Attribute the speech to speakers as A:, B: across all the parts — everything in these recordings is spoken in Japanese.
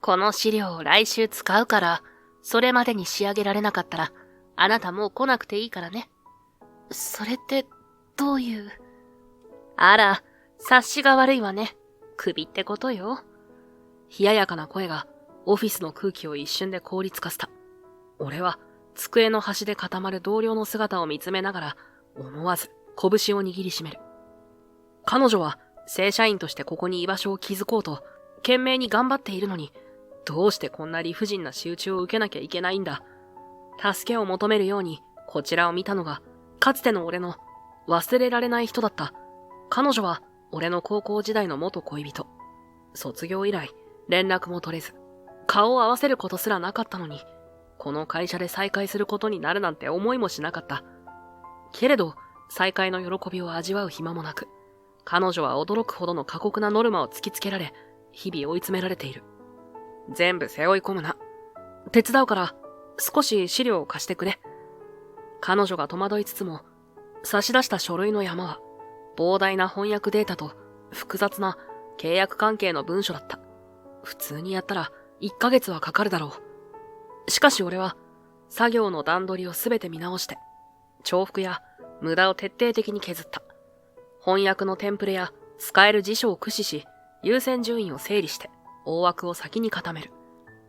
A: この資料を来週使うから、それまでに仕上げられなかったら、あなたもう来なくていいからね。それって、どういう。あら、察しが悪いわね。首ってことよ。冷ややかな声がオフィスの空気を一瞬で凍りつかせた。俺は机の端で固まる同僚の姿を見つめながら思わず拳を握りしめる。彼女は正社員としてここに居場所を築こうと懸命に頑張っているのに、どうしてこんな理不尽な仕打ちを受けなきゃいけないんだ。助けを求めるようにこちらを見たのがかつての俺の忘れられない人だった。彼女は俺の高校時代の元恋人。卒業以来連絡も取れず、顔を合わせることすらなかったのに、この会社で再会することになるなんて思いもしなかった。けれど、再会の喜びを味わう暇もなく、彼女は驚くほどの過酷なノルマを突きつけられ、日々追い詰められている。全部背負い込むな。手伝うから、少し資料を貸してくれ。彼女が戸惑いつつも、差し出した書類の山は、膨大な翻訳データと複雑な契約関係の文書だった。普通にやったら1ヶ月はかかるだろう。しかし俺は作業の段取りをすべて見直して、重複や無駄を徹底的に削った。翻訳のテンプレや使える辞書を駆使し、優先順位を整理して大枠を先に固める。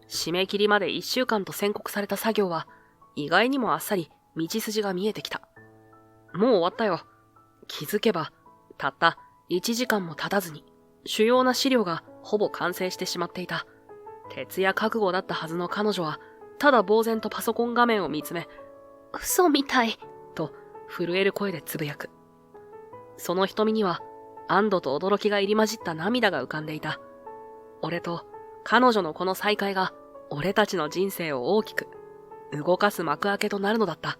A: 締め切りまで1週間と宣告された作業は意外にもあっさり道筋が見えてきた。もう終わったよ。気づけばたった1時間も経たずに主要な資料がほぼ完成してしまっていた。徹夜覚悟だったはずの彼女はただ呆然とパソコン画面を見つめ、嘘みたいと震える声でつぶやく。その瞳には安堵と驚きが入り混じった涙が浮かんでいた。俺と彼女のこの再会が俺たちの人生を大きく動かす幕開けとなるのだった。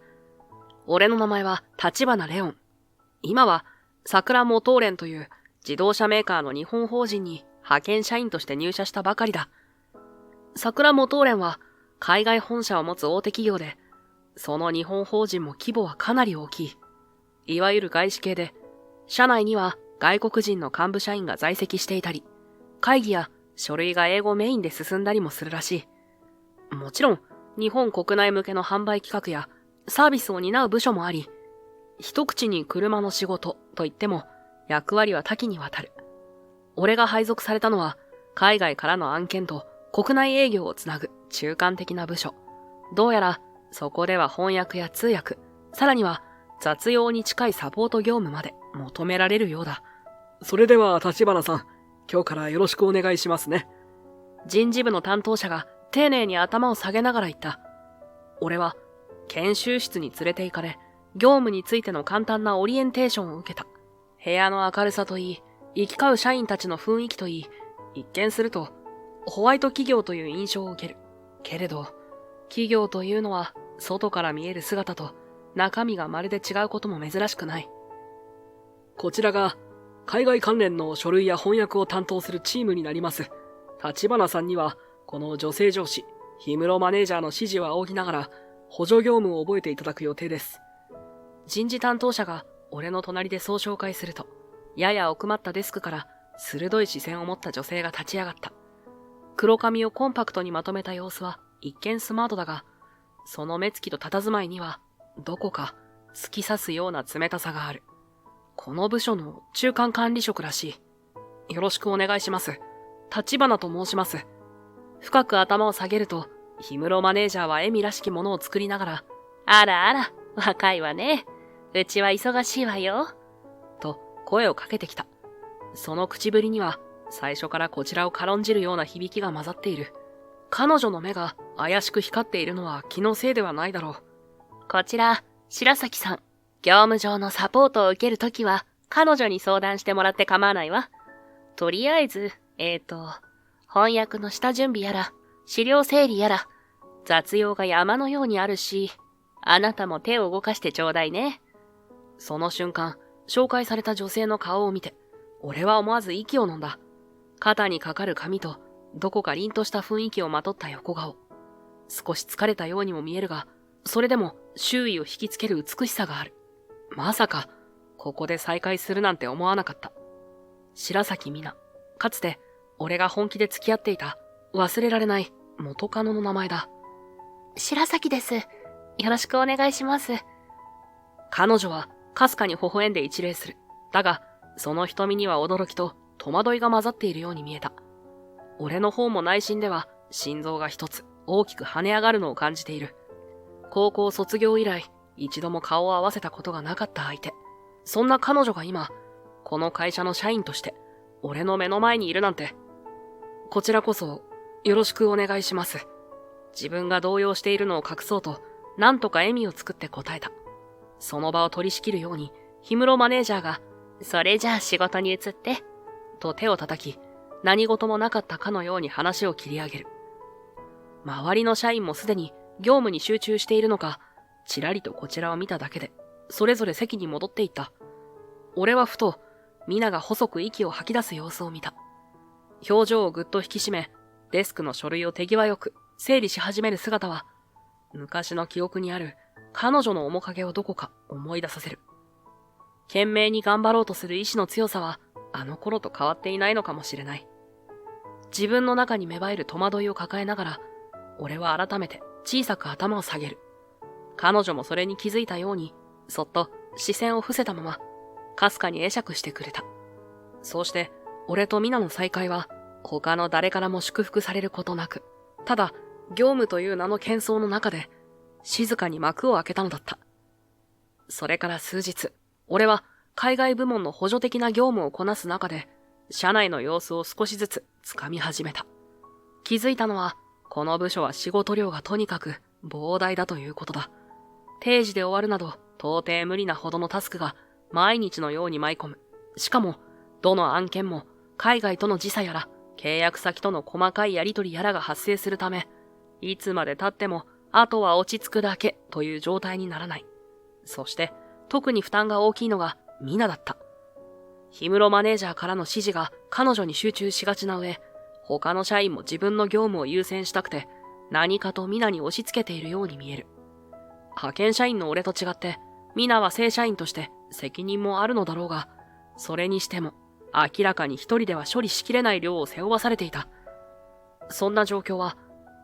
A: 俺の名前は立花レオン。今は桜モトーレンという自動車メーカーの日本法人に派遣社員として入社したばかりだ。桜モトーレンは海外本社を持つ大手企業で、その日本法人も規模はかなり大きい。いわゆる外資系で、社内には外国人の幹部社員が在籍していたり、会議や書類が英語メインで進んだりもするらしい。もちろん、日本国内向けの販売企画やサービスを担う部署もあり、一口に車の仕事と言っても役割は多岐にわたる。俺が配属されたのは海外からの案件と国内営業をつなぐ中間的な部署。どうやらそこでは翻訳や通訳、さらには雑用に近いサポート業務まで求められるようだ。
B: それでは立花さん、今日からよろしくお願いしますね。
A: 人事部の担当者が丁寧に頭を下げながら言った。俺は研修室に連れて行かれ、業務についての簡単なオリエンテーションを受けた。部屋の明るさといい、行き交う社員たちの雰囲気といい、一見するとホワイト企業という印象を受ける。けれど、企業というのは外から見える姿と中身がまるで違うことも珍しくない。
B: こちらが海外関連の書類や翻訳を担当するチームになります。立花さんにはこの女性上司、氷室マネージャーの指示を仰ぎながら補助業務を覚えていただく予定です。
A: 人事担当者が俺の隣でそう紹介すると、やや奥まったデスクから鋭い視線を持った女性が立ち上がった。黒髪をコンパクトにまとめた様子は一見スマートだが、その目つきと佇まいにはどこか突き刺すような冷たさがある。この部署の中間管理職らしい。よろしくお願いします。立花と申します。深く頭を下げると、氷室マネージャーは笑みらしきものを作りながら、あらあら、若いわね。うちは忙しいわよ。と声をかけてきた。その口ぶりには最初からこちらを軽んじるような響きが混ざっている。彼女の目が怪しく光っているのは気のせいではないだろう。こちら、白崎さん。業務上のサポートを受けるときは彼女に相談してもらって構わないわ。とりあえず、翻訳の下準備やら、資料整理やら、雑用が山のようにあるし、あなたも手を動かしてちょうだいね。その瞬間、紹介された女性の顔を見て、俺は思わず息を飲んだ。肩にかかる髪と、どこか凛とした雰囲気をまとった横顔。少し疲れたようにも見えるが、それでも周囲を引きつける美しさがある。まさか、ここで再会するなんて思わなかった。白崎美奈。かつて、俺が本気で付き合っていた、
B: 忘れられない元カノの名前だ。
A: 白崎です。よろしくお願いします。
B: 彼女はかすかに微笑んで一礼する。だが、その瞳には驚きと戸惑いが混ざっているように見えた。俺の方も内心では心臓が一つ大きく跳ね上がるのを感じている。高校卒業以来、一度も顔を合わせたことがなかった相手。そんな彼女が今、この会社の社員として、俺の目の前にいるなんて。こちらこそ、よろしくお願いします。自分が動揺しているのを隠そうと、なんとか笑みを作って答えた。その場を取り仕切るように、氷室マネージャーが、
A: それじゃあ仕事に移って、
B: と手を叩き、何事もなかったかのように話を切り上げる。周りの社員もすでに業務に集中しているのか、ちらりとこちらを見ただけで、それぞれ席に戻っていった。俺はふと、ミナが細く息を吐き出す様子を見た。表情をぐっと引き締め、デスクの書類を手際よく整理し始める姿は、昔の記憶にある彼女の面影をどこか思い出させる。懸命に頑張ろうとする意志の強さは、あの頃と変わっていないのかもしれない。自分の中に芽生える戸惑いを抱えながら、俺は改めて小さく頭を下げる。彼女もそれに気づいたように、そっと視線を伏せたまま、かすかに会釈してくれた。そうして、俺とミナの再会は、他の誰からも祝福されることなく、ただ、業務という名の喧騒の中で、静かに幕を開けたのだった。それから数日、俺は海外部門の補助的な業務をこなす中で、社内の様子を少しずつ掴み始めた。気づいたのは、この部署は仕事量がとにかく膨大だということだ。定時で終わるなど、到底無理なほどのタスクが毎日のように舞い込む。しかも、どの案件も海外との時差やら、契約先との細かいやり取りやらが発生するため、いつまで経っても、あとは落ち着くだけという状態にならない。そして、特に負担が大きいのがミナだった。氷室マネージャーからの指示が彼女に集中しがちな上、他の社員も自分の業務を優先したくて、何かとミナに押し付けているように見える。派遣社員の俺と違って、ミナは正社員として責任もあるのだろうが、それにしても、明らかに一人では処理しきれない量を背負わされていた。そんな状況は、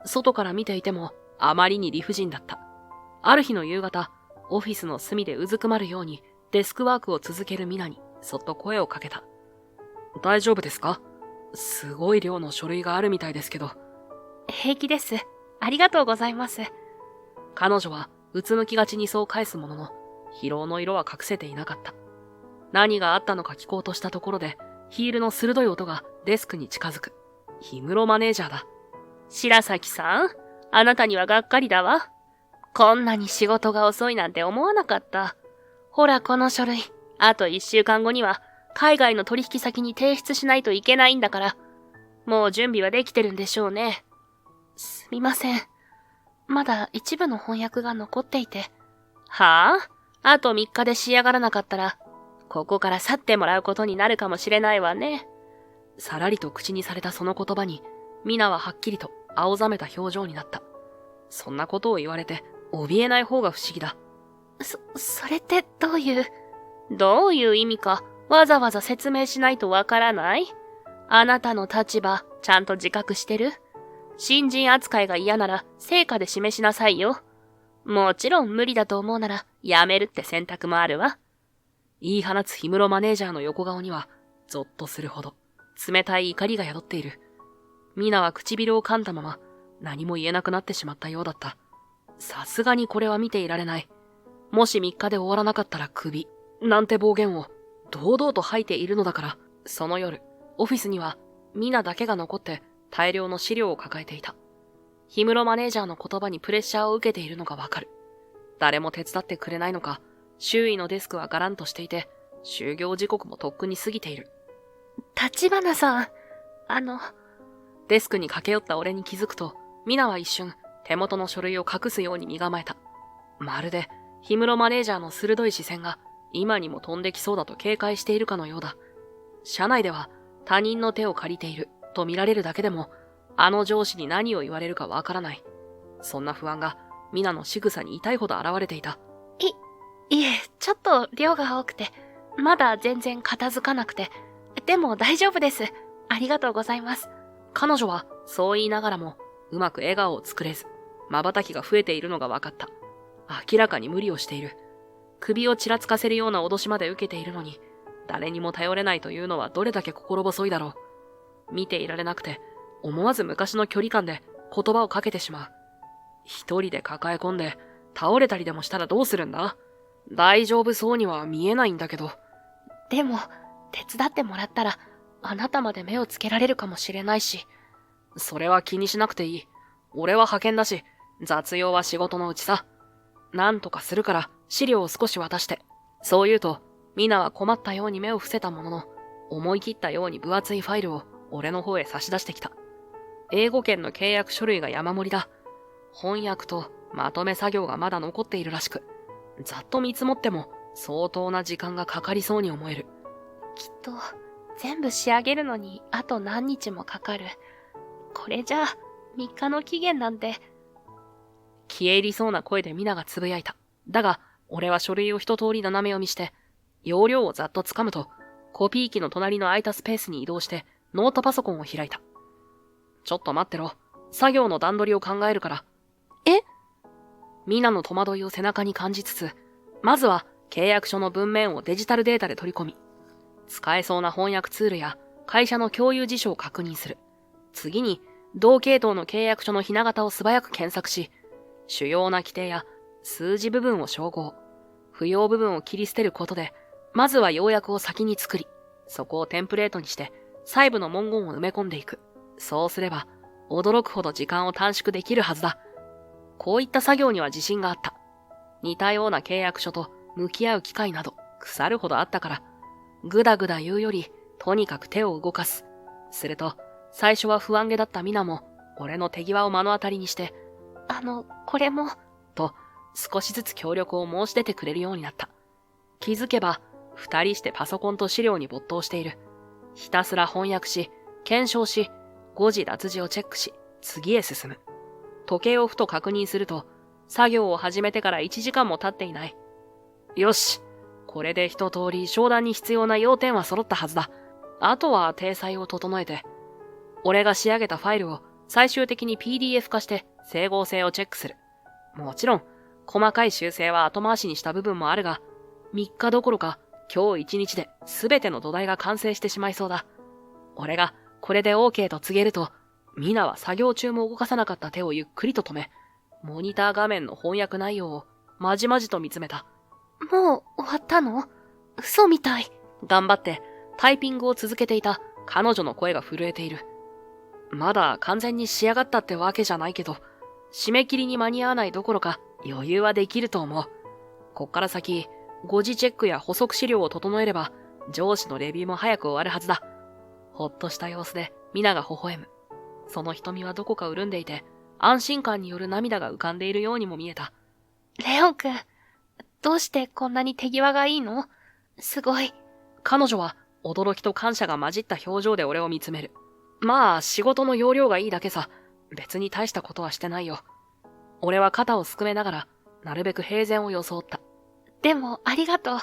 B: 外から見ていても、あまりに理不尽だった。ある日の夕方、オフィスの隅でうずくまるように、デスクワークを続けるミナに、そっと声をかけた。大丈夫ですか？すごい量の書類があるみたいですけど。
A: 平気です。ありがとうございます。
B: 彼女は、うつむきがちにそう返すものの、疲労の色は隠せていなかった。何があったのか聞こうとしたところで、ヒールの鋭い音がデスクに近づく。氷室マネージャーだ。
A: 白崎さん、あなたにはがっかりだわ。こんなに仕事が遅いなんて思わなかった。ほらこの書類、あと1週間後には海外の取引先に提出しないといけないんだから。もう準備はできてるんでしょうね。すみません。まだ一部の翻訳が残っていて。はぁ？あと3日で仕上がらなかったら、ここから去ってもらうことになるかもしれないわね。
B: さらりと口にされたその言葉に、ミナははっきりと青ざめた表情になった。そんなことを言われて、怯えない方が不思議だ。
A: それってどういう意味か、わざわざ説明しないとわからない？あなたの立場、ちゃんと自覚してる？新人扱いが嫌なら、成果で示しなさいよ。もちろん無理だと思うなら、やめるって選択もあるわ。
B: 言い放つ氷室マネージャーの横顔には、ゾッとするほど、冷たい怒りが宿っている。ミナは唇を噛んだまま、何も言えなくなってしまったようだった。さすがにこれは見ていられない。もし3日で終わらなかったらクビ、なんて暴言を、堂々と吐いているのだから、その夜、オフィスには、ミナだけが残って、大量の資料を抱えていた。氷室マネージャーの言葉にプレッシャーを受けているのがわかる。誰も手伝ってくれないのか、周囲のデスクはガランとしていて、就業時刻もとっくに過ぎている。
A: 橘さん、
B: デスクに駆け寄った俺に気づくと、ミナは一瞬、手元の書類を隠すように身構えた。まるで、氷室マネージャーの鋭い視線が、今にも飛んできそうだと警戒しているかのようだ。社内では、他人の手を借りている、と見られるだけでも、あの上司に何を言われるかわからない。そんな不安が、ミナの仕草に痛いほど現れていた。
A: いえ、ちょっと量が多くて、まだ全然片付かなくて。でも大丈夫です。ありがとうございます。
B: 彼女はそう言いながらもうまく笑顔を作れず、瞬きが増えているのが分かった。明らかに無理をしている。首をちらつかせるような脅しまで受けているのに、誰にも頼れないというのはどれだけ心細いだろう。見ていられなくて、思わず昔の距離感で言葉をかけてしまう。一人で抱え込んで倒れたりでもしたらどうするんだ？大丈夫そうには見えないんだけど。
A: でも、手伝ってもらったら、あなたまで目をつけられるかもしれないし。
B: それは気にしなくていい。俺は派遣だし、雑用は仕事のうちさ。なんとかするから資料を少し渡して。そう言うと、ミナは困ったように目を伏せたものの、思い切ったように分厚いファイルを俺の方へ差し出してきた。英語圏の契約書類が山盛りだ。翻訳とまとめ作業がまだ残っているらしく、ざっと見積もっても相当な時間がかかりそうに思える。
A: きっと、全部仕上げるのにあと何日もかかる。これじゃあ、3日の期限なんて。
B: 消え入りそうな声でミナがつぶやいた。だが、俺は書類を一通り斜め読みして、容量をざっと掴むと、コピー機の隣の空いたスペースに移動して、ノートパソコンを開いた。ちょっと待ってろ。作業の段取りを考えるから。
A: え？
B: ミナの戸惑いを背中に感じつつ、まずは契約書の文面をデジタルデータで取り込み、使えそうな翻訳ツールや会社の共有辞書を確認する。次に、同系統の契約書のひな形を素早く検索し、主要な規定や数字部分を照合、不要部分を切り捨てることで、まずは要約を先に作り、そこをテンプレートにして細部の文言を埋め込んでいく。そうすれば、驚くほど時間を短縮できるはずだ。こういった作業には自信があった。似たような契約書と向き合う機会など腐るほどあったから、ぐだぐだ言うより、とにかく手を動かす。すると、最初は不安げだったミナも、俺の手際を目の当たりにして、
A: これも、
B: と、少しずつ協力を申し出てくれるようになった。気づけば、二人してパソコンと資料に没頭している。ひたすら翻訳し、検証し、誤字脱字をチェックし、次へ進む。時計をふと確認すると、作業を始めてから1時間も経っていない。よし、これで一通り商談に必要な要点は揃ったはずだ。あとは体裁を整えて、俺が仕上げたファイルを最終的に PDF 化して整合性をチェックする。もちろん、細かい修正は後回しにした部分もあるが、3日どころか今日1日で全ての土台が完成してしまいそうだ。俺がこれで OK と告げると、ミナは作業中も動かさなかった手をゆっくりと止め、モニター画面の翻訳内容をまじまじと見つめた。
A: もう終わったの？嘘みたい。
B: 頑張ってタイピングを続けていた彼女の声が震えている。まだ完全に仕上がったってわけじゃないけど、締め切りに間に合わないどころか余裕はできると思う。こっから先、誤字チェックや補足資料を整えれば、上司のレビューも早く終わるはずだ。ほっとした様子でミナが微笑む。その瞳はどこか潤んでいて、安心感による涙が浮かんでいるようにも見えた。
A: レオン君、どうしてこんなに手際がいいの？すごい。
B: 彼女は驚きと感謝が混じった表情で俺を見つめる。まあ、仕事の要領がいいだけさ。別に大したことはしてないよ。俺は肩をすくめながら、なるべく平然を装った。
A: でも、ありがとう。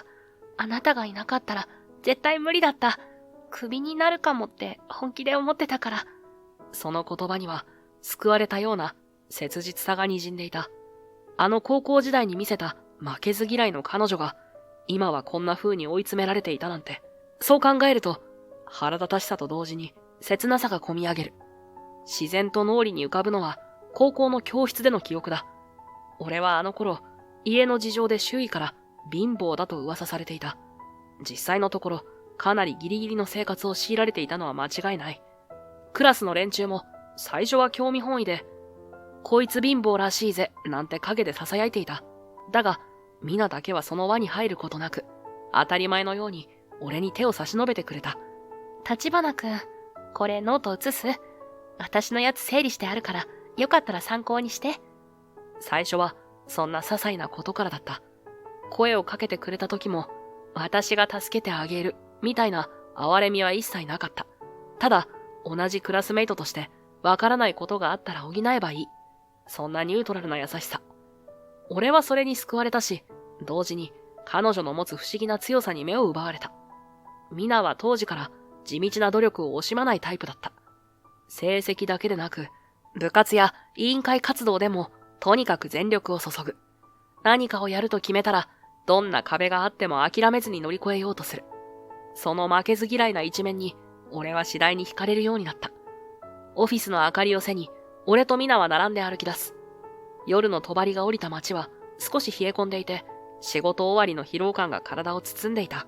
A: あなたがいなかったら、絶対無理だった。クビになるかもって本気で思ってたから。
B: その言葉には、救われたような切実さが滲んでいた。あの高校時代に見せた負けず嫌いの彼女が、今はこんな風に追い詰められていたなんて。そう考えると、腹立たしさと同時に切なさがこみ上げる。自然と脳裏に浮かぶのは、高校の教室での記憶だ。俺はあの頃、家の事情で周囲から貧乏だと噂されていた。実際のところ、かなりギリギリの生活を強いられていたのは間違いない。クラスの連中も、最初は興味本位で、こいつ貧乏らしいぜ、なんて陰で囁いていた。だが、ミナだけはその輪に入ることなく、当たり前のように俺に手を差し伸べてくれた。
A: 立花くん、これノート写す？私のやつ整理してあるから、よかったら参考にして。
B: 最初は、そんな些細なことからだった。声をかけてくれた時も、私が助けてあげる、みたいな哀れみは一切なかった。ただ、同じクラスメイトとして、わからないことがあったら補えばいい。そんなニュートラルな優しさ。俺はそれに救われたし、同時に彼女の持つ不思議な強さに目を奪われた。ミナは当時から地道な努力を惜しまないタイプだった。成績だけでなく、部活や委員会活動でもとにかく全力を注ぐ。何かをやると決めたら、どんな壁があっても諦めずに乗り越えようとする。その負けず嫌いな一面に、俺は次第に惹かれるようになった。オフィスの明かりを背に、俺とミナは並んで歩き出す。夜の帳が降りた街は少し冷え込んでいて、仕事終わりの疲労感が体を包んでいた。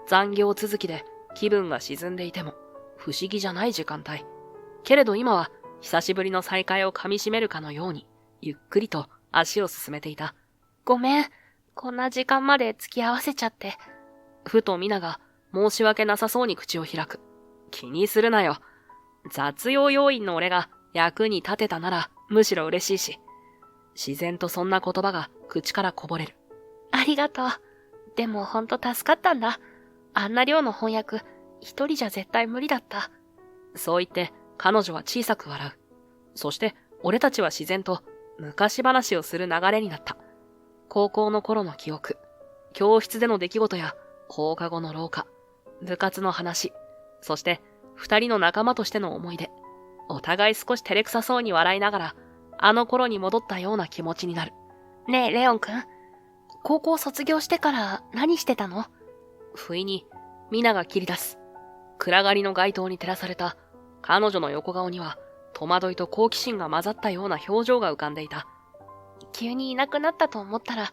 B: 残業続きで気分が沈んでいても、不思議じゃない時間帯。けれど今は、久しぶりの再会を噛み締めるかのように、ゆっくりと足を進めていた。
A: ごめん。こんな時間まで付き合わせちゃって。
B: ふとミナが申し訳なさそうに口を開く。気にするなよ。雑用要員の俺が役に立てたならむしろ嬉しいし。自然とそんな言葉が口からこぼれる。
A: ありがとう。でもほんと助かったんだ。あんな量の翻訳、一人じゃ絶対無理だった。
B: そう言って彼女は小さく笑う。そして俺たちは自然と昔話をする流れになった。高校の頃の記憶、教室での出来事や放課後の廊下、部活の話、そして二人の仲間としての思い出。お互い少し照れくさそうに笑いながら、あの頃に戻ったような気持ちになる。
A: ねえ、レオンくん。高校卒業してから何してたの？
B: 不意に、ミナが切り出す。暗がりの街灯に照らされた、彼女の横顔には、戸惑いと好奇心が混ざったような表情が浮かんでいた。
A: 急にいなくなったと思ったら、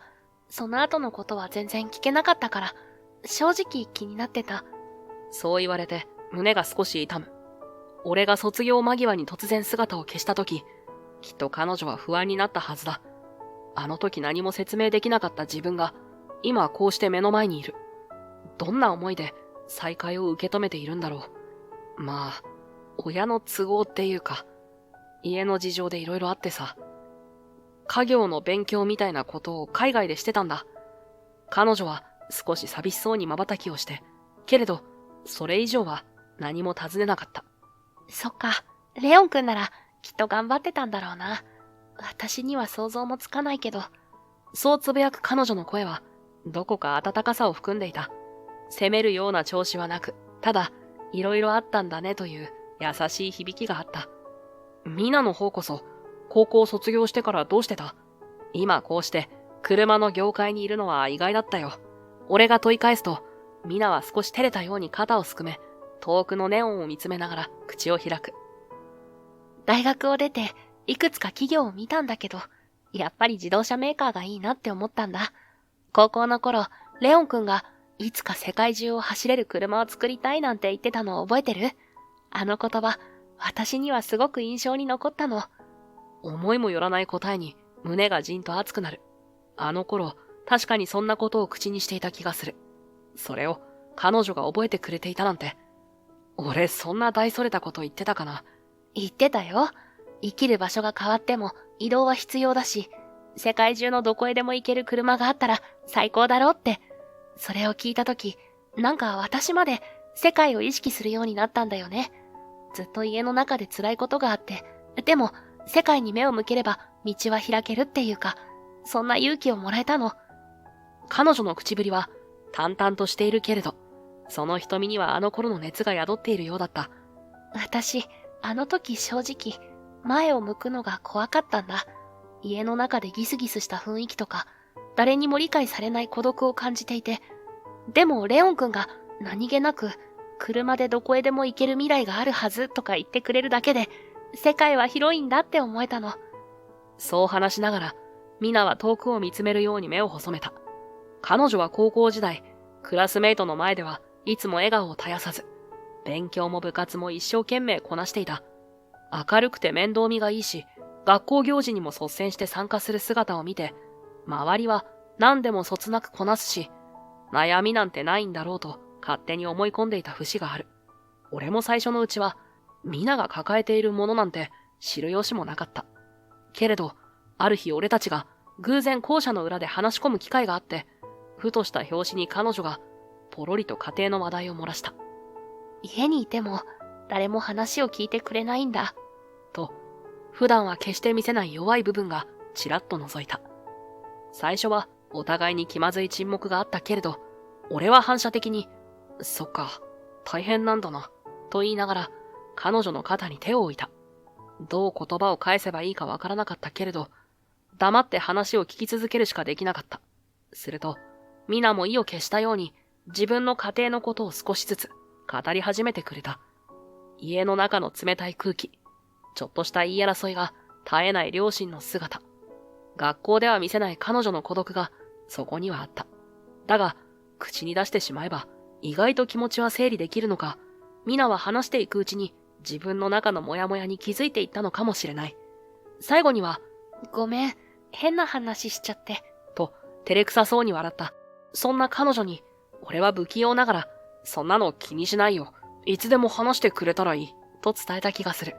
A: その後のことは全然聞けなかったから、正直気になってた。
B: そう言われて、胸が少し痛む。俺が卒業間際に突然姿を消した時、きっと彼女は不安になったはずだ。あの時何も説明できなかった自分が、今こうして目の前にいる。どんな思いで再会を受け止めているんだろう。まあ、親の都合っていうか、家の事情でいろいろあってさ、家業の勉強みたいなことを海外でしてたんだ。彼女は少し寂しそうに瞬きをして、けれど、それ以上は何も尋ねなかった。
A: そっか、レオンくんならきっと頑張ってたんだろうな。私には想像もつかないけど。
B: そうつぶやく彼女の声は、どこか温かさを含んでいた。責めるような調子はなく、ただ、いろいろあったんだねという優しい響きがあった。ミナの方こそ、高校卒業してからどうしてた？今こうして、車の業界にいるのは意外だったよ。俺が問い返すと、ミナは少し照れたように肩をすくめ、遠くのネオンを見つめながら口を開く。
A: 大学を出て、いくつか企業を見たんだけど、やっぱり自動車メーカーがいいなって思ったんだ。高校の頃、レオンくんがいつか世界中を走れる車を作りたいなんて言ってたのを覚えてる？あの言葉、私にはすごく印象に残ったの。
B: 思いもよらない答えに胸がじんと熱くなる。あの頃、確かにそんなことを口にしていた気がする。それを彼女が覚えてくれていたなんて。俺そんな大それたこと言ってたかな？
A: 言ってたよ。生きる場所が変わっても移動は必要だし、世界中のどこへでも行ける車があったら最高だろって。それを聞いたとき、なんか私まで世界を意識するようになったんだよね。ずっと家の中で辛いことがあって、でも世界に目を向ければ道は開けるっていうか、そんな勇気をもらえたの。
B: 彼女の口ぶりは淡々としているけれど、その瞳にはあの頃の熱が宿っているようだった。
A: 私、あの時正直、前を向くのが怖かったんだ。家の中でギスギスした雰囲気とか、誰にも理解されない孤独を感じていて。でもレオンくんが何気なく、車でどこへでも行ける未来があるはずとか言ってくれるだけで、世界は広いんだって思えたの。
B: そう話しながら、ミナは遠くを見つめるように目を細めた。彼女は高校時代、クラスメイトの前ではいつも笑顔を絶やさず、勉強も部活も一生懸命こなしていた。明るくて面倒見がいいし、学校行事にも率先して参加する姿を見て、周りは何でもそつなくこなすし、悩みなんてないんだろうと勝手に思い込んでいた節がある。俺も最初のうちは、皆が抱えているものなんて知る由もなかった。けれど、ある日俺たちが偶然校舎の裏で話し込む機会があって、ふとした拍子に彼女がポロリと家庭の話題を漏らした。
A: 家にいても誰も話を聞いてくれないんだ。
B: と、普段は決して見せない弱い部分がちらっと覗いた。最初はお互いに気まずい沈黙があったけれど、俺は反射的に、そっか、大変なんだな、と言いながら、彼女の肩に手を置いた。どう言葉を返せばいいかわからなかったけれど、黙って話を聞き続けるしかできなかった。すると、ミナも意を消したように、自分の家庭のことを少しずつ語り始めてくれた。家の中の冷たい空気、ちょっとした言い争いが絶えない両親の姿、学校では見せない彼女の孤独がそこにはあった。だが、口に出してしまえば、意外と気持ちは整理できるのか、ミナは話していくうちに自分の中のモヤモヤに気づいていったのかもしれない。最後には、
A: ごめん、変な話しちゃって。
B: と、照れくさそうに笑った。そんな彼女に、俺は不器用ながら、そんなの気にしないよ。いつでも話してくれたらいい。と伝えた気がする。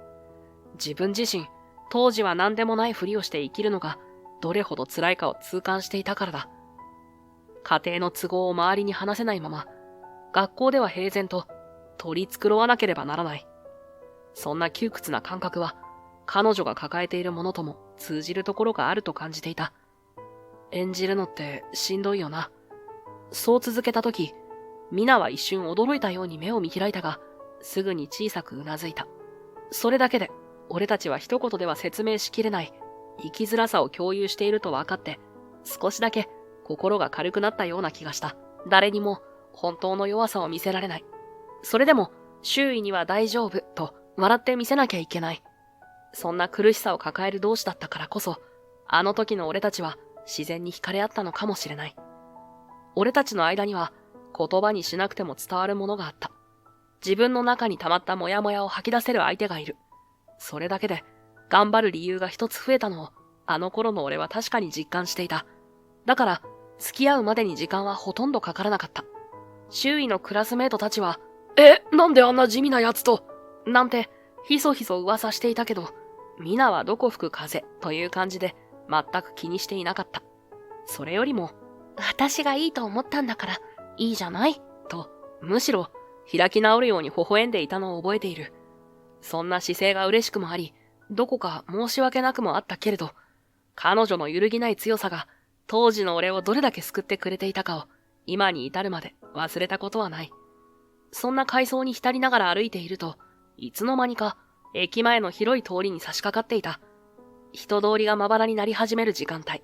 B: 自分自身、当時は何でもないふりをして生きるのが、どれほど辛いかを痛感していたからだ。家庭の都合を周りに話せないまま、学校では平然と取り繕わなければならない。そんな窮屈な感覚は、彼女が抱えているものとも通じるところがあると感じていた。演じるのってしんどいよな。そう続けたとき、ミナは一瞬驚いたように目を見開いたが、すぐに小さくうなずいた。それだけで、俺たちは一言では説明しきれない、生きづらさを共有していると分かって、少しだけ心が軽くなったような気がした。誰にも本当の弱さを見せられない。それでも、周囲には大丈夫と笑って見せなきゃいけない。そんな苦しさを抱える同士だったからこそ、あの時の俺たちは自然に惹かれ合ったのかもしれない。俺たちの間には言葉にしなくても伝わるものがあった。自分の中に溜まったモヤモヤを吐き出せる相手がいる。それだけで頑張る理由が一つ増えたのを、あの頃の俺は確かに実感していた。だから、付き合うまでに時間はほとんどかからなかった。周囲のクラスメートたちは、なんであんな地味な奴と、なんて、ひそひそ噂していたけど、ミナはどこ吹く風という感じで、全く気にしていなかった。それよりも、
A: 私がいいと思ったんだから、いいじゃない
B: と、むしろ、開き直るように微笑んでいたのを覚えている。そんな姿勢が嬉しくもあり、どこか申し訳なくもあったけれど、彼女の揺るぎない強さが、当時の俺をどれだけ救ってくれていたかを、今に至るまで忘れたことはない。そんな階層に浸りながら歩いていると、いつの間にか、駅前の広い通りに差し掛かっていた。人通りがまばらになり始める時間帯。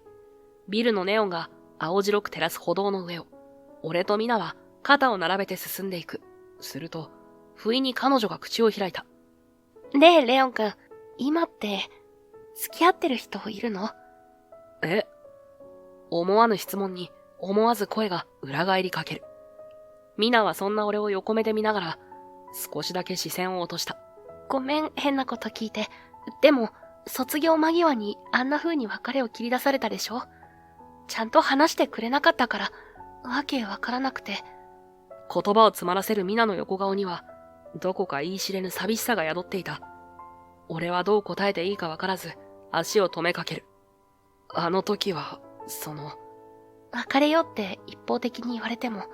B: ビルのネオンが青白く照らす歩道の上を、俺とミナは肩を並べて進んでいく。すると、不意に彼女が口を開いた。
A: ねえ、レオンくん、今って、付き合ってる人いるの？
B: 思わぬ質問に思わず声が裏返りかける。ミナはそんな俺を横目で見ながら、少しだけ視線を落とした。
A: ごめん、変なこと聞いて。でも、卒業間際にあんな風に別れを切り出されたでしょ？ちゃんと話してくれなかったから、わけわからなくて。
B: 言葉を詰まらせるミナの横顔には、どこか言い知れぬ寂しさが宿っていた。俺はどう答えていいかわからず、足を止めかける。あの時は、
A: 別れようって一方的に言われても、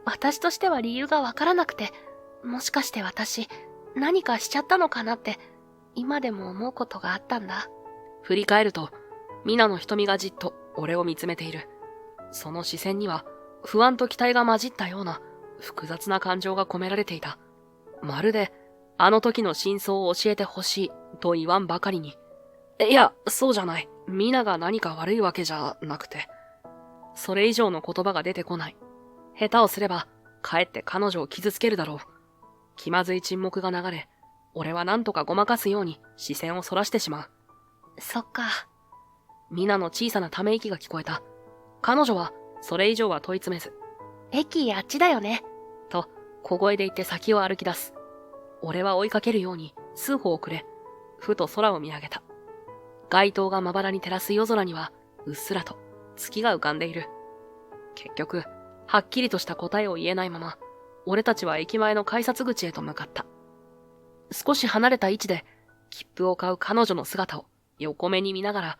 A: 私としては理由がわからなくて、もしかして私、何かしちゃったのかなって、今でも思うことがあったんだ。
B: 振り返ると、ミナの瞳がじっと俺を見つめている。その視線には、不安と期待が混じったような、複雑な感情が込められていた。まるで、あの時の真相を教えてほしい、と言わんばかりに。いや、そうじゃない。ミナが何か悪いわけじゃなくて。それ以上の言葉が出てこない。下手をすれば、かえって彼女を傷つけるだろう。気まずい沈黙が流れ、俺は何とかごまかすように視線をそらしてしまう。
A: そっか。
B: ミナの小さなため息が聞こえた。彼女は、それ以上は問い詰めず。
A: 駅あっちだよね。
B: と、小声で言って先を歩き出す。俺は追いかけるように数歩遅れ、ふと空を見上げた。街灯がまばらに照らす夜空には、うっすらと月が浮かんでいる。結局、はっきりとした答えを言えないまま、俺たちは駅前の改札口へと向かった。少し離れた位置で、切符を買う彼女の姿を横目に見ながら、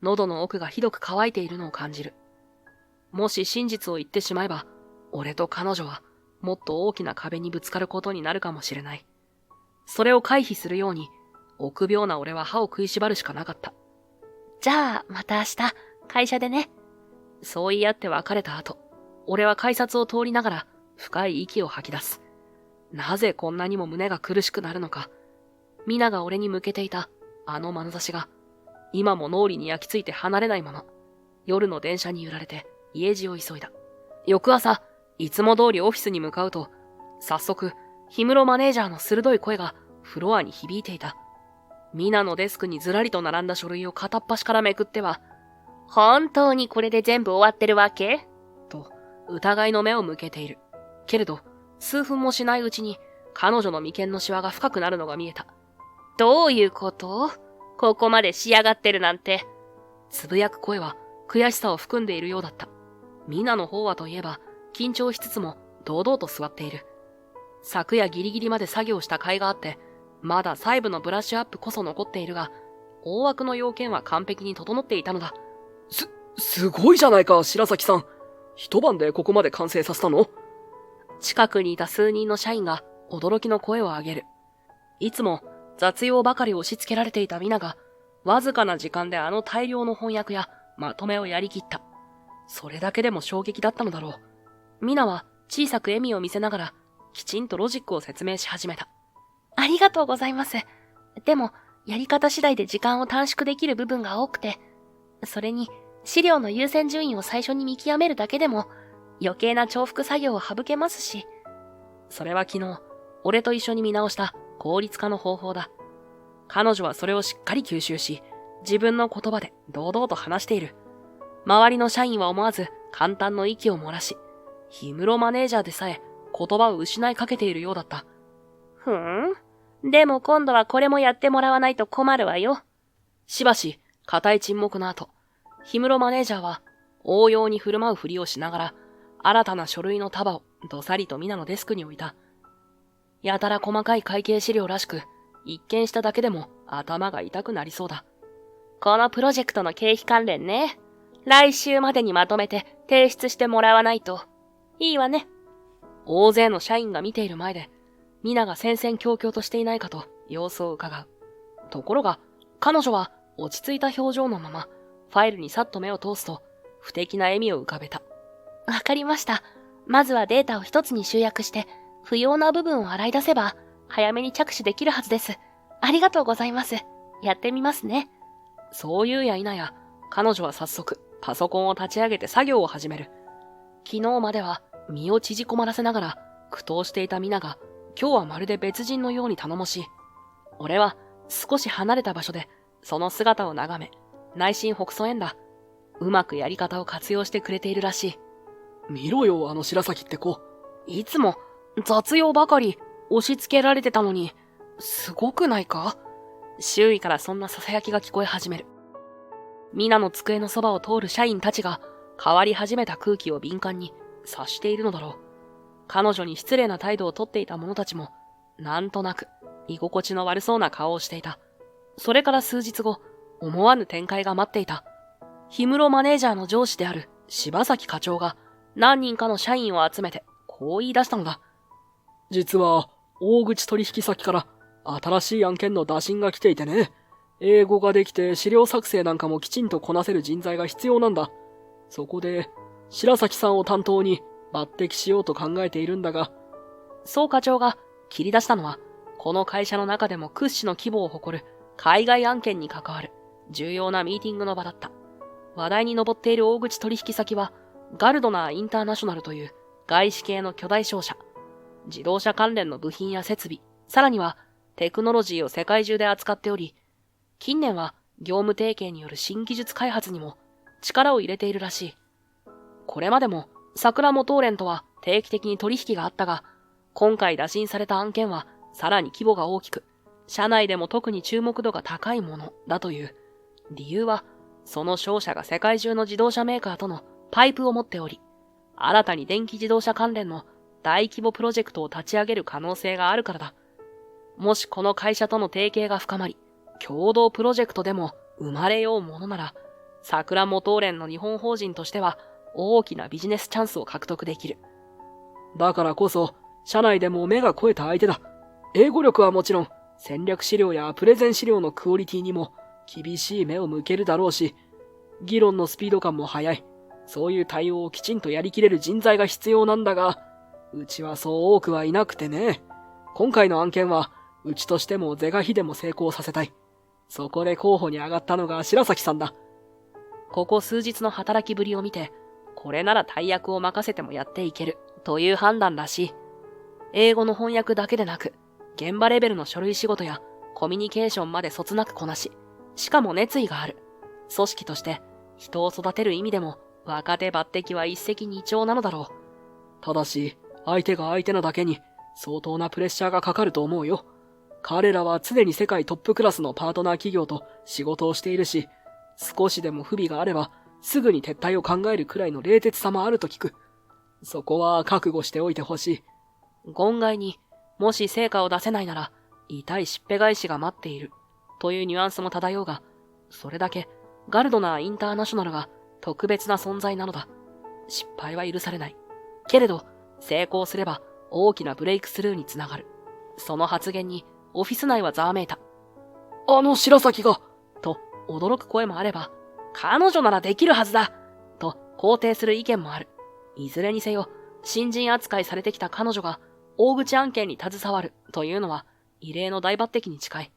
B: 喉の奥がひどく乾いているのを感じる。もし真実を言ってしまえば、俺と彼女はもっと大きな壁にぶつかることになるかもしれない。それを回避するように、臆病な俺は歯を食いしばるしかなかった。
A: じゃあ、また明日、会社でね。
B: そう言い合って別れた後、俺は改札を通りながら深い息を吐き出す。なぜこんなにも胸が苦しくなるのか。ミナが俺に向けていたあの眼差しが、今も脳裏に焼き付いて離れないまま、夜の電車に揺られて家路を急いだ。翌朝、いつも通りオフィスに向かうと、早速、氷室マネージャーの鋭い声がフロアに響いていた。ミナのデスクにずらりと並んだ書類を片っ端からめくっては、
A: 本当にこれで全部終わってるわけ？
B: と疑いの目を向けている。けれど、数分もしないうちに彼女の眉間のシワが深くなるのが見えた。
A: どういうこと？ここまで仕上がってるなんて。
B: つぶやく声は悔しさを含んでいるようだった。ミナの方はといえば、緊張しつつも堂々と座っている。昨夜ギリギリまで作業した甲斐があって、まだ細部のブラッシュアップこそ残っているが、大枠の要件は完璧に整っていたのだ。すごいじゃないか、白崎さん。一晩でここまで完成させたの？近くにいた数人の社員が驚きの声を上げる。いつも雑用ばかり押し付けられていたミナが、わずかな時間であの大量の翻訳やまとめをやりきった。それだけでも衝撃だったのだろう。ミナは小さく笑みを見せながら、きちんとロジックを説明し始めた。
A: ありがとうございます。でも、やり方次第で時間を短縮できる部分が多くて、それに、資料の優先順位を最初に見極めるだけでも、余計な重複作業を省けますし。
B: それは昨日、俺と一緒に見直した効率化の方法だ。彼女はそれをしっかり吸収し、自分の言葉で堂々と話している。周りの社員は思わず簡単の息を漏らし、氷室マネージャーでさえ言葉を失いかけているようだった。
A: でも今度はこれもやってもらわないと困るわよ。
B: しばし、固い沈黙の後、氷室マネージャーは応用に振る舞うふりをしながら、新たな書類の束をどさりとミナのデスクに置いた。やたら細かい会計資料らしく、一見しただけでも頭が痛くなりそうだ。
A: このプロジェクトの経費関連ね。来週までにまとめて提出してもらわないと。いいわね。
B: 大勢の社員が見ている前で、ミナが戦々恐々としていないかと様子を伺う。ところが、彼女は落ち着いた表情のまま、ファイルにさっと目を通すと、不敵な笑みを浮かべた。
A: わかりました。まずはデータを一つに集約して、不要な部分を洗い出せば、早めに着手できるはずです。ありがとうございます。やってみますね。
B: そういうや否や、彼女は早速、パソコンを立ち上げて作業を始める。昨日までは身を縮こまらせながら苦闘していたミナが、今日はまるで別人のように頼もしい。俺は少し離れた場所でその姿を眺め、内心ほくそ笑んだ。うまくやり方を活用してくれているらしい。見ろよ、あの白崎って子。いつも雑用ばかり押し付けられてたのに、すごくないか？周囲からそんな囁きが聞こえ始める。ミナの机のそばを通る社員たちが変わり始めた空気を敏感に察しているのだろう。彼女に失礼な態度をとっていた者たちも、なんとなく居心地の悪そうな顔をしていた。それから数日後、思わぬ展開が待っていた。氷室マネージャーの上司である柴崎課長が何人かの社員を集めてこう言い出したのだ。実は、大口取引先から新しい案件の打診が来ていてね。英語ができて資料作成なんかもきちんとこなせる人材が必要なんだ。そこで、白崎さんを担当に抜擢しようと考えているんだが、そう課長が切り出したのは、この会社の中でも屈指の規模を誇る海外案件に関わる重要なミーティングの場だった。話題に上っている大口取引先は、ガルドナーインターナショナルという外資系の巨大商社、自動車関連の部品や設備、さらにはテクノロジーを世界中で扱っており、近年は業務提携による新技術開発にも力を入れているらしい。これまでも桜モトーレンとは定期的に取引があったが、今回打診された案件はさらに規模が大きく、社内でも特に注目度が高いものだという。理由は、その商社が世界中の自動車メーカーとのパイプを持っており、新たに電気自動車関連の大規模プロジェクトを立ち上げる可能性があるからだ。もしこの会社との提携が深まり、共同プロジェクトでも生まれようものなら、桜モトーレンの日本法人としては大きなビジネスチャンスを獲得できる。だからこそ、社内でも目が肥えた相手だ。英語力はもちろん、戦略資料やプレゼン資料のクオリティにも厳しい目を向けるだろうし、議論のスピード感も速い。そういう対応をきちんとやりきれる人材が必要なんだが、うちはそう多くはいなくてね。今回の案件は、うちとしても是が非でも成功させたい。そこで候補に上がったのが白崎さんだ。
A: ここ数日の働きぶりを見て、これなら大役を任せてもやっていける、という判断らしい。英語の翻訳だけでなく、現場レベルの書類仕事やコミュニケーションまでそつなくこなし、しかも熱意がある。組織として人を育てる意味でも若手抜擢は一石二鳥なのだろう。
B: ただし、相手が相手なだけに相当なプレッシャーがかかると思うよ。彼らは常に世界トップクラスのパートナー企業と仕事をしているし、少しでも不備があればすぐに撤退を考えるくらいの冷徹さもあると聞く。そこは覚悟しておいてほしい。
A: 言外に、もし成果を出せないなら、痛いしっぺ返しが待っている、というニュアンスも漂うが、それだけガルドナーインターナショナルが特別な存在なのだ。失敗は許されない。けれど、成功すれば大きなブレイクスルーにつながる。その発言にオフィス内はざわめいた。
B: 白崎が、
A: と驚く声もあれば、彼女ならできるはずだと肯定する意見もある。いずれにせよ、新人扱いされてきた彼女が大口案件に携わるというのは異例の大抜擢に近い。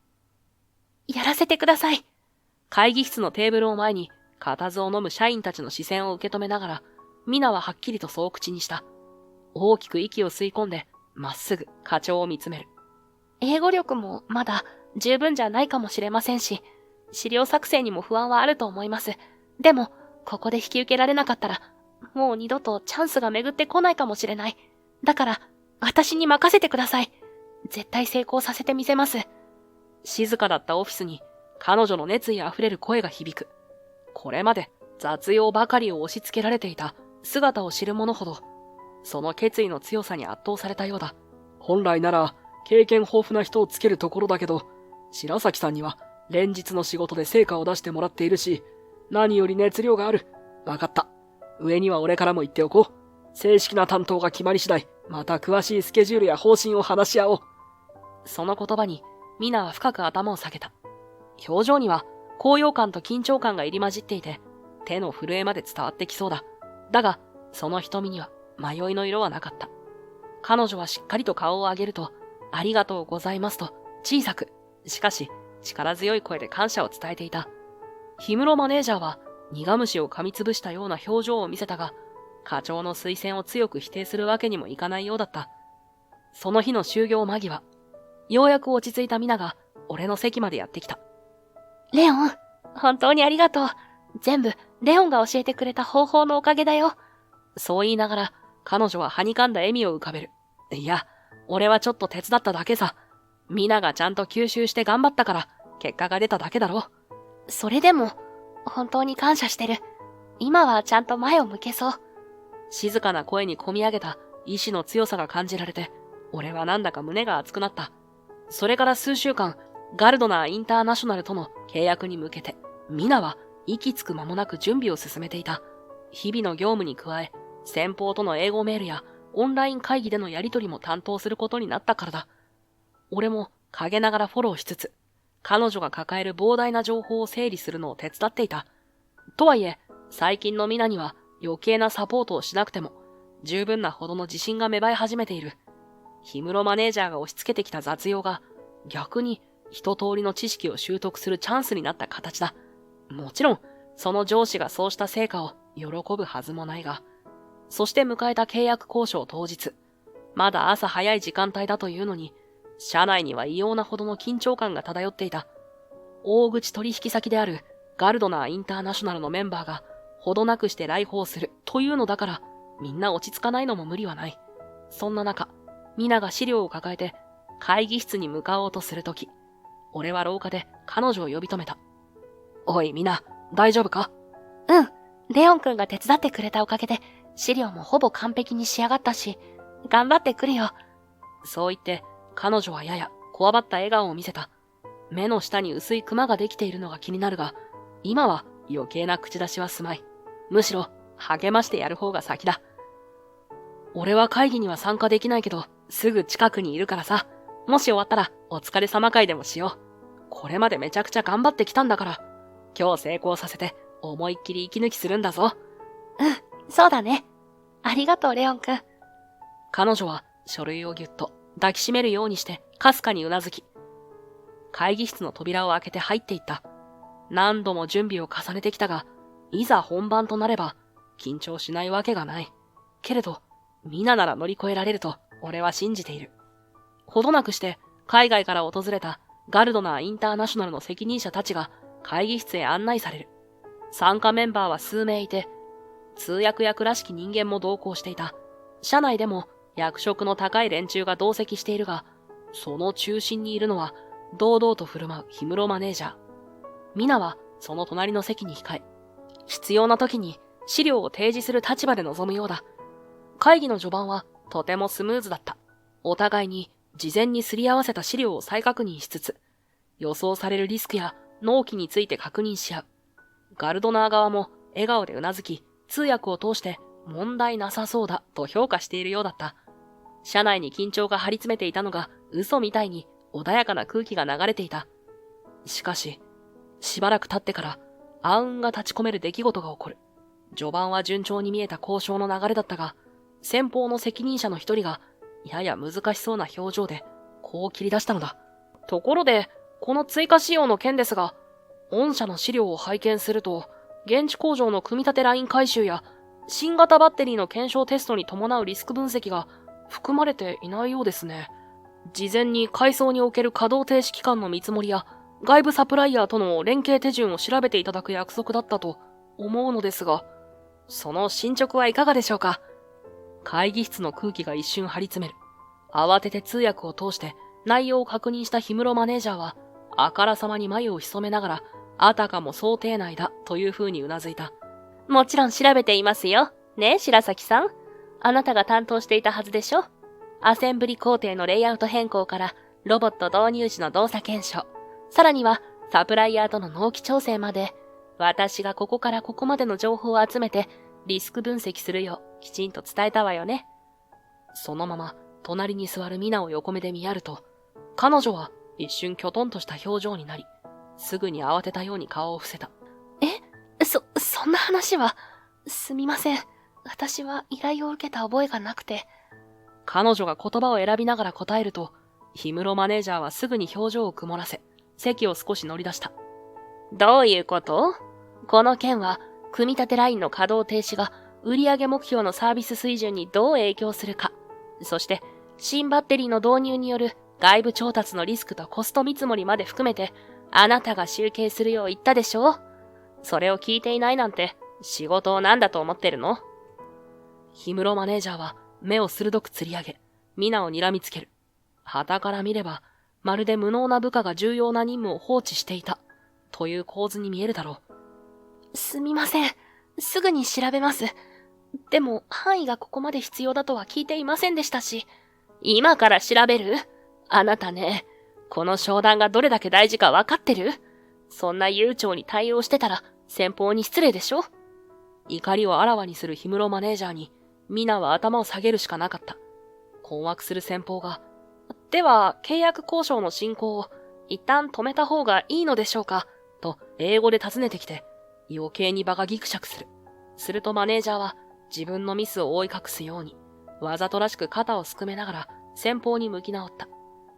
A: やらせてください。会議室のテーブルを前に固唾を飲む社員たちの視線を受け止めながら、ミナははっきりとそう口にした。大きく息を吸い込んで、まっすぐ課長を見つめる。英語力もまだ十分じゃないかもしれませんし、資料作成にも不安はあると思います。でも、ここで引き受けられなかったら、もう二度とチャンスが巡ってこないかもしれない。だから、私に任せてください。絶対成功させてみせます。静かだったオフィスに、彼女の熱意あふれる声が響く。これまで雑用ばかりを押し付けられていた姿を知る者ほど、その決意の強さに圧倒されたようだ。
B: 本来なら、経験豊富な人をつけるところだけど、白崎さんには連日の仕事で成果を出してもらっているし、何より熱量がある。わかった。上には俺からも言っておこう。正式な担当が決まり次第、また詳しいスケジュールや方針を話し合おう。
A: その言葉に、ミナは深く頭を下げた。表情には、高揚感と緊張感が入り混じっていて、手の震えまで伝わってきそうだ。だが、その瞳には迷いの色はなかった。彼女はしっかりと顔を上げると、ありがとうございますと、小さく、しかし、力強い声で感謝を伝えていた。氷室マネージャーは、苦虫を噛みつぶしたような表情を見せたが、課長の推薦を強く否定するわけにもいかないようだった。その日の終業間際、ようやく落ち着いたミナが、俺の席までやってきた。レオン、本当にありがとう。全部、レオンが教えてくれた方法のおかげだよ。そう言いながら、彼女ははにかんだ笑みを浮かべる。いや、俺はちょっと手伝っただけさ。ミナがちゃんと吸収して頑張ったから、結果が出ただけだろ。それでも、本当に感謝してる。今はちゃんと前を向けそう。静かな声に込み上げた意志の強さが感じられて、俺はなんだか胸が熱くなった。それから数週間、ガルドナーインターナショナルとの契約に向けて、ミナは息つく間もなく準備を進めていた。日々の業務に加え、先方との英語メールやオンライン会議でのやり取りも担当することになったからだ。俺も陰ながらフォローしつつ、彼女が抱える膨大な情報を整理するのを手伝っていた。とはいえ、最近のミナには余計なサポートをしなくても、十分なほどの自信が芽生え始めている。氷室マネージャーが押し付けてきた雑用が、逆に一通りの知識を習得するチャンスになった形だ。もちろん、その上司がそうした成果を喜ぶはずもないが、そして迎えた契約交渉当日、まだ朝早い時間帯だというのに、社内には異様なほどの緊張感が漂っていた。大口取引先であるガルドナーインターナショナルのメンバーがほどなくして来訪するというのだから、みんな落ち着かないのも無理はない。そんな中、ミナが資料を抱えて会議室に向かおうとするとき、俺は廊下で彼女を呼び止めた。おいミナ、大丈夫か？うん、レオン君が手伝ってくれたおかげで、資料もほぼ完璧に仕上がったし、頑張ってくるよ。そう言って、彼女はややこわばった笑顔を見せた。目の下に薄いクマができているのが気になるが、今は余計な口出しはすまい。むしろ励ましてやる方が先だ。俺は会議には参加できないけど、すぐ近くにいるからさ。もし終わったらお疲れ様会でもしよう。これまでめちゃくちゃ頑張ってきたんだから、今日成功させて思いっきり息抜きするんだぞ。うん、そうだね。ありがとうレオンくん。彼女は書類をぎゅっと抱きしめるようにしてかすかにうなずき、会議室の扉を開けて入っていった。何度も準備を重ねてきたが、いざ本番となれば、緊張しないわけがない。けれど、ミナなら乗り越えられると、俺は信じている。ほどなくして、海外から訪れたガルドナーインターナショナルの責任者たちが会議室へ案内される。参加メンバーは数名いて、通訳役らしき人間も同行していた。社内でも役職の高い連中が同席しているが、その中心にいるのは、堂々と振る舞う氷室マネージャー。ミナはその隣の席に控え、必要な時に資料を提示する立場で臨むようだ。会議の序盤はとてもスムーズだった。お互いに事前にすり合わせた資料を再確認しつつ、予想されるリスクや納期について確認し合う。ガルドナー側も笑顔でうなずき、通訳を通して問題なさそうだと評価しているようだった。社内に緊張が張り詰めていたのが嘘みたいに穏やかな空気が流れていた。しかし、しばらく経ってから暗雲が立ち込める出来事が起こる。序盤は順調に見えた交渉の流れだったが、先方の責任者の一人がやや難しそうな表情でこう切り出したのだ。ところで、この追加仕様の件ですが、御社の資料を拝見すると、現地工場の組み立てライン改修や新型バッテリーの検証テストに伴うリスク分析が含まれていないようですね。事前に改装における稼働停止期間の見積もりや外部サプライヤーとの連携手順を調べていただく約束だったと思うのですが、その進捗はいかがでしょうか。会議室の空気が一瞬張り詰める。慌てて通訳を通して内容を確認した氷室マネージャーは、あからさまに眉を潜めながら、あたかも想定内だという風にうなずいた。もちろん調べていますよ。ねえ、白崎さん。あなたが担当していたはずでしょ。アセンブリ工程のレイアウト変更から、ロボット導入時の動作検証、さらにはサプライヤーとの納期調整まで、私がここからここまでの情報を集めて、リスク分析するようきちんと伝えたわよね。そのまま、隣に座るミナを横目で見やると、彼女は一瞬きょとんとした表情になり、すぐに慌てたように顔を伏せた。そんな話は、すみません。私は依頼を受けた覚えがなくて。彼女が言葉を選びながら答えると、氷室マネージャーはすぐに表情を曇らせ、席を少し乗り出した。どういうこと？この件は、組み立てラインの稼働停止が売上目標のサービス水準にどう影響するか、そして新バッテリーの導入による外部調達のリスクとコスト見積もりまで含めて、あなたが集計するよう言ったでしょ？それを聞いていないなんて、仕事を何だと思ってるの？氷室マネージャーは目を鋭く吊り上げ、ミナを睨みつける。傍から見れば、まるで無能な部下が重要な任務を放置していた、という構図に見えるだろう。すみません。すぐに調べます。でも、範囲がここまで必要だとは聞いていませんでしたし。今から調べる？あなたね、この商談がどれだけ大事か分かってる？そんな悠長に対応してたら、先方に失礼でしょ？怒りをあらわにする氷室マネージャーに、ミナは頭を下げるしかなかった。困惑する先方が、では、契約交渉の進行を一旦止めた方がいいのでしょうかと英語で尋ねてきて、余計に場がギクシャクする。するとマネージャーは自分のミスを覆い隠すように、わざとらしく肩をすくめながら先方に向き直った。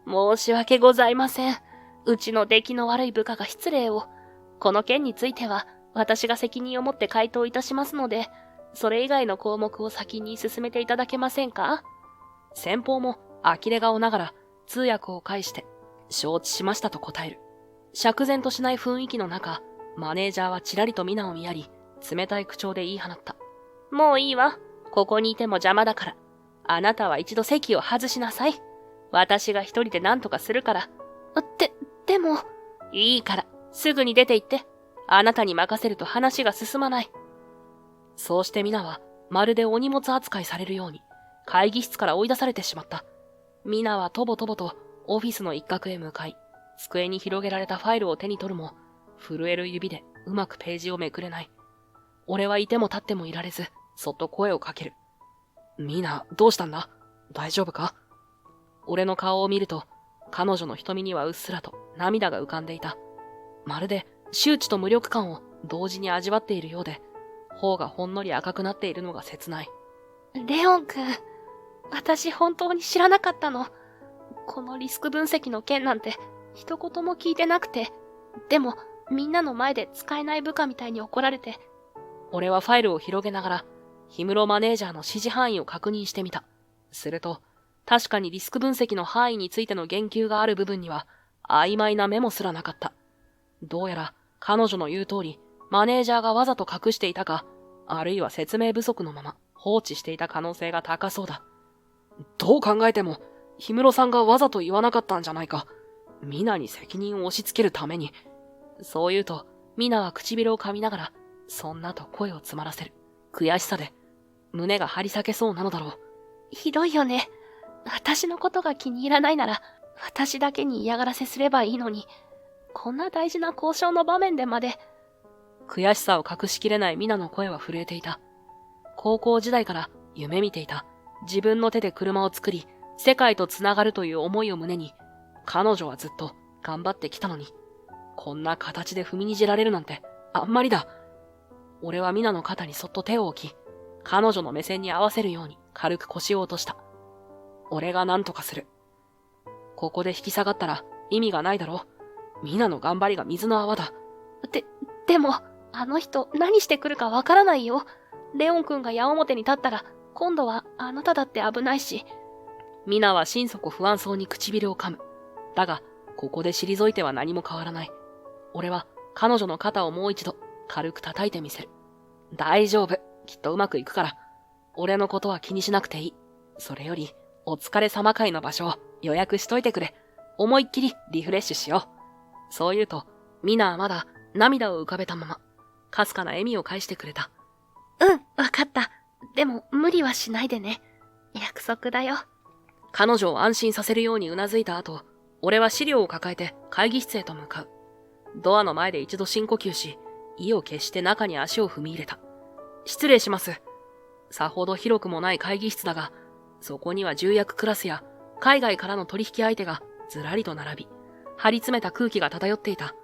A: 申し訳ございません。うちの出来の悪い部下が失礼を。この件については私が責任を持って回答いたしますので、それ以外の項目を先に進めていただけませんか？先方も呆れ顔ながら通訳を介して、承知しましたと答える。釈然としない雰囲気の中、マネージャーはちらりとミナを見やり、冷たい口調で言い放った。もういいわ。ここにいても邪魔だから。あなたは一度席を外しなさい。私が一人で何とかするから。でも。いいから、すぐに出て行って。あなたに任せると話が進まない。そうしてミナは、まるでお荷物扱いされるように、会議室から追い出されてしまった。ミナはとぼとぼとオフィスの一角へ向かい、机に広げられたファイルを手に取るも、震える指でうまくページをめくれない。俺はいても立ってもいられず、そっと声をかける。ミナ、どうしたんだ？大丈夫か？俺の顔を見ると、彼女の瞳にはうっすらと涙が浮かんでいた。まるで羞恥と無力感を同時に味わっているようで、頬がほんのり赤くなっているのが切ない。レオン君、私本当に知らなかったの。このリスク分析の件なんて一言も聞いてなくて、でもみんなの前で使えない部下みたいに怒られて。俺はファイルを広げながら、氷室マネージャーの指示範囲を確認してみた。すると、確かにリスク分析の範囲についての言及がある部分には、曖昧なメモすらなかった。どうやら、彼女の言う通り、マネージャーがわざと隠していたか、あるいは説明不足のまま放置していた可能性が高そうだ。どう考えても、氷室さんがわざと言わなかったんじゃないか。ミナに責任を押し付けるために。そう言うと、ミナは唇を噛みながら、そんなと声を詰まらせる。悔しさで、胸が張り裂けそうなのだろう。ひどいよね。私のことが気に入らないなら、私だけに嫌がらせすればいいのに、こんな大事な交渉の場面でまで。悔しさを隠しきれないミナの声は震えていた。高校時代から夢見ていた。自分の手で車を作り、世界とつながるという思いを胸に、彼女はずっと頑張ってきたのに、こんな形で踏みにじられるなんて、あんまりだ。俺はミナの肩にそっと手を置き、彼女の目線に合わせるように軽く腰を落とした。俺が何とかする。ここで引き下がったら意味がないだろう。ミナの頑張りが水の泡だ。でも、あの人何してくるかわからないよ。レオン君が矢面に立ったら、今度はあなただって危ないし。ミナは心底不安そうに唇を噛む。だが、ここで退いては何も変わらない。俺は彼女の肩をもう一度軽く叩いてみせる。大丈夫。きっとうまくいくから。俺のことは気にしなくていい。それより、お疲れ様会の場所を予約しといてくれ。思いっきりリフレッシュしよう。そう言うと、ミナはまだ涙を浮かべたまま、かすかな笑みを返してくれた。わかった。でも無理はしないでね。約束だよ。彼女を安心させるようにうなずいた後、俺は資料を抱えて会議室へと向かう。ドアの前で一度深呼吸し、意を決して中に足を踏み入れた。失礼します。さほど広くもない会議室だが、そこには重役クラスや海外からの取引相手がずらりと並び、張り詰めた空気が漂っていた。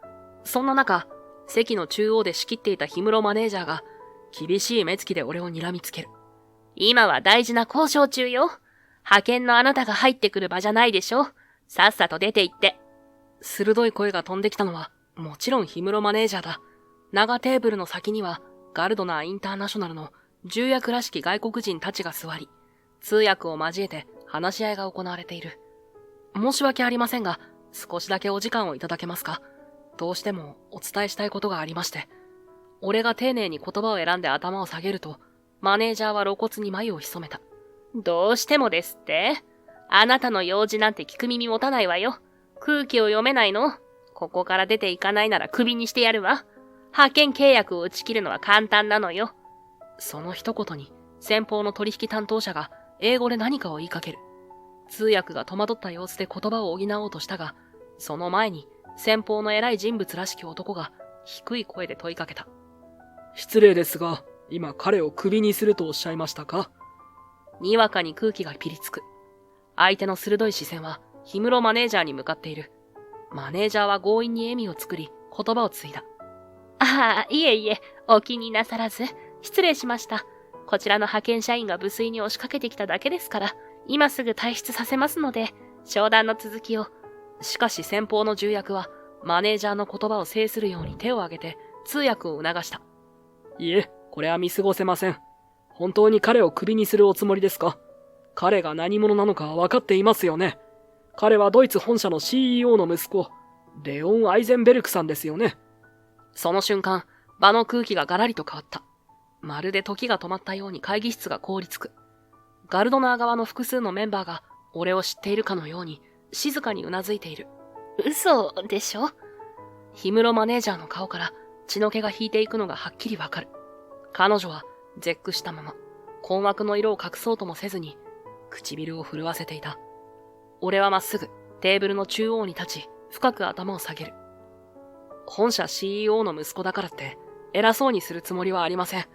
A: そんな中、席の中央で仕切っていた氷室マネージャーが、厳しい目つきで俺を睨みつける。今は大事な交渉中よ。派遣のあなたが入ってくる場じゃないでしょ。さっさと出て行って。鋭い声が飛んできたのは、もちろん氷室マネージャーだ。長テーブルの先には、ガルドナーインターナショナルの重役らしき外国人たちが座り、通訳を交えて話し合いが行われている。申し訳ありませんが、少しだけお時間をいただけますか？どうしてもお伝えしたいことがありまして。俺が丁寧に言葉を選んで頭を下げると、マネージャーは露骨に眉を潜めた。どうしてもですって？あなたの用事なんて聞く耳持たないわよ。空気を読めないの？ここから出ていかないならクビにしてやるわ。派遣契約を打ち切るのは簡単なのよ。その一言に、先方の取引担当者が英語で何かを言いかける。通訳が戸惑った様子で言葉を補おうとしたが、その前に先方の偉い人物らしき男が低い声で問いかけた。
B: 失礼ですが、今彼をクビにするとおっしゃいましたか？
A: にわかに空気がピリつく。相手の鋭い視線は氷室マネージャーに向かっている。マネージャーは強引に笑みを作り、言葉を継いだ。ああ、いえいえ、お気になさらず。失礼しました。こちらの派遣社員が無粋に押しかけてきただけですから、今すぐ退出させますので、商談の続きを。しかし先方の重役は、マネージャーの言葉を制するように手を挙げて、通訳を促した。
B: いえ、これは見過ごせません。本当に彼をクビにするおつもりですか？彼が何者なのかは分かっていますよね。彼はドイツ本社の CEO の息子、レオン・アイゼンベルクさんですよね。
A: その瞬間、場の空気がガラリと変わった。まるで時が止まったように会議室が凍りつく。ガルドナー側の複数のメンバーが俺を知っているかのように静かにうなずいている。嘘でしょ？氷室マネージャーの顔から血の気が引いていくのがはっきりわかる。彼女は絶句したまま、困惑の色を隠そうともせずに唇を震わせていた。俺はまっすぐテーブルの中央に立ち、深く頭を下げる。本社 CEO の息子だからって偉そうにするつもりはありません。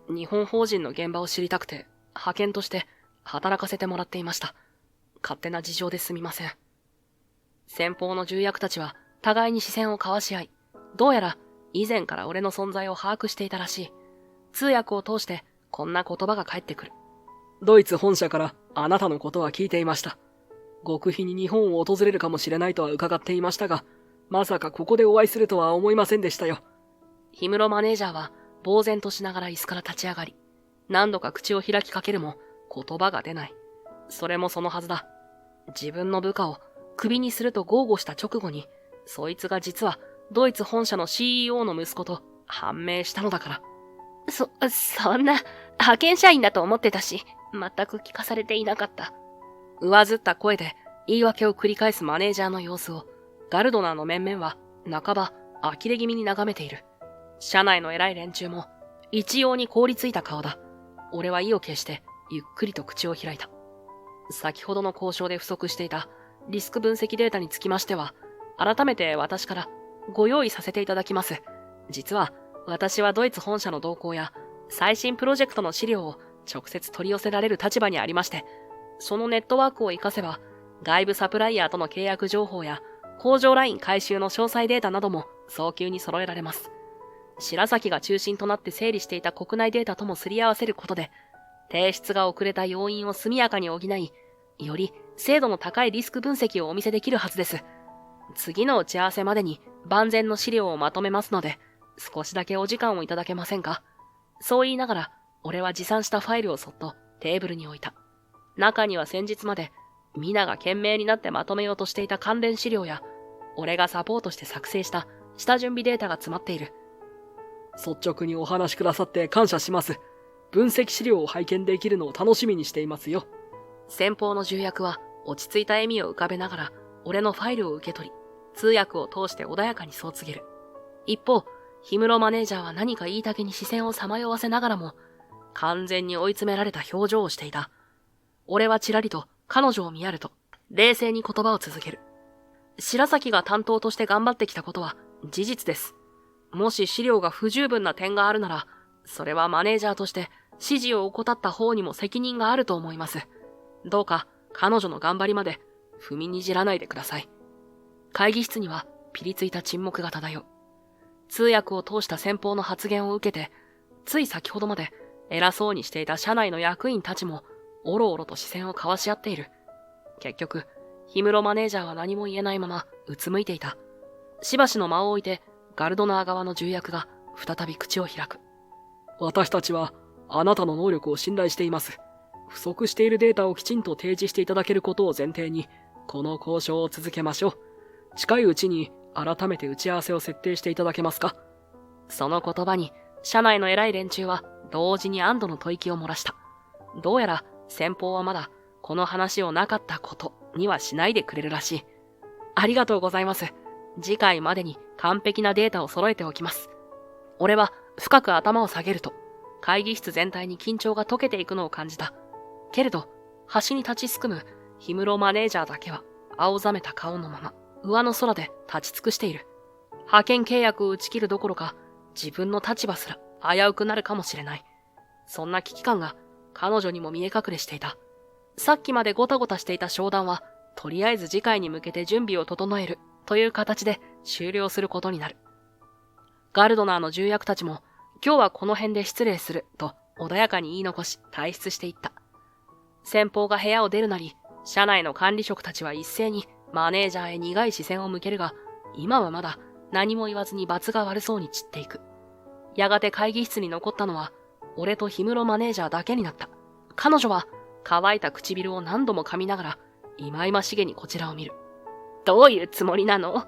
A: 日本法人の現場を知りたくて派遣として働かせてもらっていました。勝手な事情ですみません。先方の重役たちは互いに視線を交わし合い、どうやら以前から俺の存在を把握していたらしい。通訳を通してこんな言葉が返ってくる。
B: ドイツ本社からあなたのことは聞いていました。極秘に日本を訪れるかもしれないとは伺っていましたが、まさかここでお会いするとは思いませんでしたよ。
A: 氷室マネージャーは呆然としながら椅子から立ち上がり、何度か口を開きかけるも言葉が出ない。それもそのはずだ。自分の部下をクビにすると豪語した直後に、そいつが実はドイツ本社の CEO の息子と判明したのだから。そんな、派遣社員だと思ってたし、全く聞かされていなかった。上ずった声で言い訳を繰り返すマネージャーの様子を、ガルドナーの面々は半ば呆れ気味に眺めている。社内の偉い連中も一様に凍りついた顔だ。俺は意を決してゆっくりと口を開いた。先ほどの交渉で不足していたリスク分析データにつきましては、改めて私からご用意させていただきます。実は私はドイツ本社の動向や最新プロジェクトの資料を直接取り寄せられる立場にありまして、そのネットワークを活かせば外部サプライヤーとの契約情報や工場ライン改修の詳細データなども早急に揃えられます。白崎が中心となって整理していた国内データともすり合わせることで、提出が遅れた要因を速やかに補い、より精度の高いリスク分析をお見せできるはずです。次の打ち合わせまでに万全の資料をまとめますので、少しだけお時間をいただけませんか。そう言いながら、俺は持参したファイルをそっとテーブルに置いた。中には先日まで、皆が懸命になってまとめようとしていた関連資料や、俺がサポートして作成した下準備データが詰まっている。
B: 率直にお話しくださって感謝します。分析資料を拝見できるのを楽しみにしていますよ。
A: 先方の重役は落ち着いた笑みを浮かべながら俺のファイルを受け取り、通訳を通して穏やかにそう告げる。一方、氷室マネージャーは何か言いたげに視線をさまよわせながらも、完全に追い詰められた表情をしていた。俺はちらりと彼女を見やると、冷静に言葉を続ける。白崎が担当として頑張ってきたことは事実です。もし資料が不十分な点があるなら、それはマネージャーとして指示を怠った方にも責任があると思います。どうか彼女の頑張りまで踏みにじらないでください。会議室にはピリついた沈黙が漂う。通訳を通した先方の発言を受けて、つい先ほどまで偉そうにしていた社内の役員たちもおろおろと視線を交わし合っている。結局、氷室マネージャーは何も言えないままうつむいていた。しばしの間を置いて、ガルドナー側の重役が再び口を開く。
B: 私たちはあなたの能力を信頼しています。不足しているデータをきちんと提示していただけることを前提に、この交渉を続けましょう。近いうちに改めて打ち合わせを設定していただけますか。
A: その言葉に、社内の偉い連中は同時に安堵の吐息を漏らした。どうやら先方はまだこの話をなかったことにはしないでくれるらしい。ありがとうございます。次回までに完璧なデータを揃えておきます。俺は深く頭を下げると、会議室全体に緊張が解けていくのを感じた。けれど、端に立ちすくむ氷室マネージャーだけは青ざめた顔のまま、上の空で立ち尽くしている。派遣契約を打ち切るどころか、自分の立場すら危うくなるかもしれない。そんな危機感が彼女にも見え隠れしていた。さっきまでゴタゴタしていた商談は、とりあえず次回に向けて準備を整えるという形で終了することになる。ガルドナーの重役たちも、今日はこの辺で失礼すると穏やかに言い残し退出していった。先方が部屋を出るなり、社内の管理職たちは一斉にマネージャーへ苦い視線を向けるが、今はまだ何も言わずに罰が悪そうに散っていく。やがて会議室に残ったのは、俺と氷室マネージャーだけになった。彼女は乾いた唇を何度も噛みながら、忌々しげにこちらを見る。どういうつもりなの？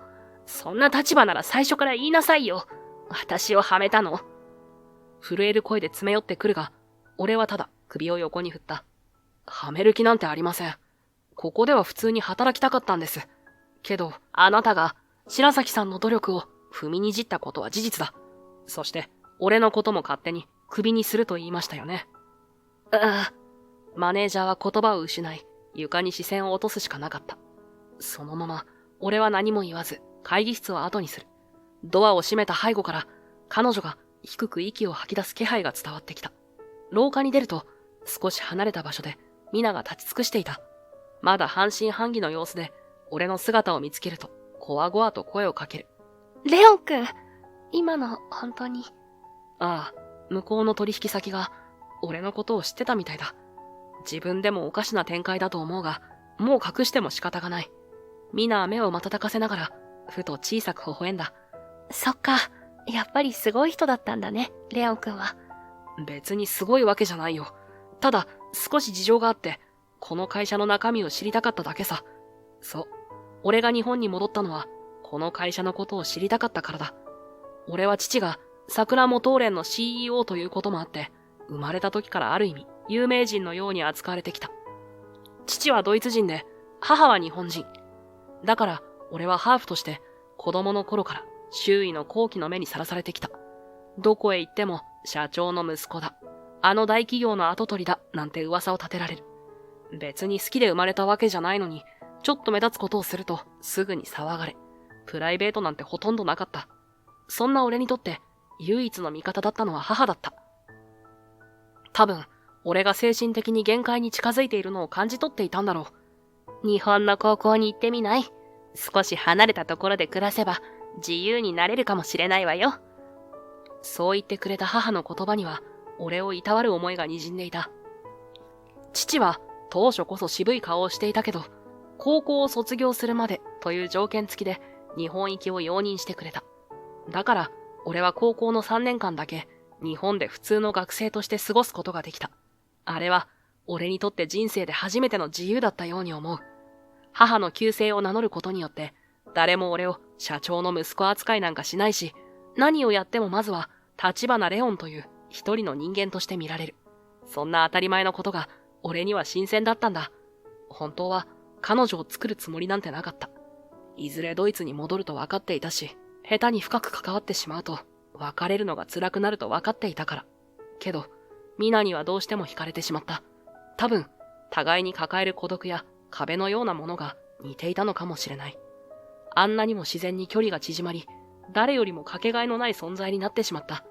A: そんな立場なら最初から言いなさいよ。私をはめたの？震える声で詰め寄ってくるが、俺はただ首を横に振った。はめる気なんてありません。ここでは普通に働きたかったんです。けど、あなたが白崎さんの努力を踏みにじったことは事実だ。そして、俺のことも勝手にクビにすると言いましたよね。マネージャーは言葉を失い、床に視線を落とすしかなかった。そのまま、俺は何も言わず、会議室を後にする。ドアを閉めた背後から、彼女が低く息を吐き出す気配が伝わってきた。廊下に出ると、少し離れた場所で、ミナが立ち尽くしていた。まだ半信半疑の様子で、俺の姿を見つけると、こわごわと声をかける。
C: レオン君、今の本当に。
A: ああ、向こうの取引先が、俺のことを知ってたみたいだ。自分でもおかしな展開だと思うが、
B: もう隠しても仕方がない。ミナは目を瞬かせながら、ふと小さく微笑んだ。
C: そっか。やっぱりすごい人だったんだね、レオンくんは。
B: 別にすごいわけじゃないよ。ただ、少し事情があって、この会社の中身を知りたかっただけさ。そう。俺が日本に戻ったのは、この会社のことを知りたかったからだ。俺は父が桜元連の CEO ということもあって、生まれた時からある意味、有名人のように扱われてきた。父はドイツ人で、母は日本人。だから、俺はハーフとして、子供の頃から周囲の好奇の目にさらされてきた。どこへ行っても、社長の息子だ。あの大企業の跡取りだ、なんて噂を立てられる。別に好きで生まれたわけじゃないのに、ちょっと目立つことをすると、すぐに騒がれ。プライベートなんてほとんどなかった。そんな俺にとって、唯一の味方だったのは母だった。多分、俺が精神的に限界に近づいているのを感じ取っていたんだろう。
A: 日本の高校に行ってみない？少し離れたところで暮らせば、自由になれるかもしれないわよ。
B: そう言ってくれた母の言葉には、俺をいたわる思いが滲んでいた。父は、当初こそ渋い顔をしていたけど、高校を卒業するまでという条件付きで日本行きを容認してくれた。だから、俺は高校の3年間だけ日本で普通の学生として過ごすことができた。あれは、俺にとって人生で初めての自由だったように思う。母の旧姓を名乗ることによって、誰も俺を社長の息子扱いなんかしないし、何をやってもまずは、立花レオンという一人の人間として見られる。そんな当たり前のことが、俺には新鮮だったんだ。本当は、彼女を作るつもりなんてなかった。いずれドイツに戻ると分かっていたし、下手に深く関わってしまうと、別れるのが辛くなると分かっていたから。けど、ミナにはどうしても惹かれてしまった。多分、互いに抱える孤独や壁のようなものが似ていたのかもしれない。あんなにも自然に距離が縮まり、誰よりもかけがえのない存在になってしまった。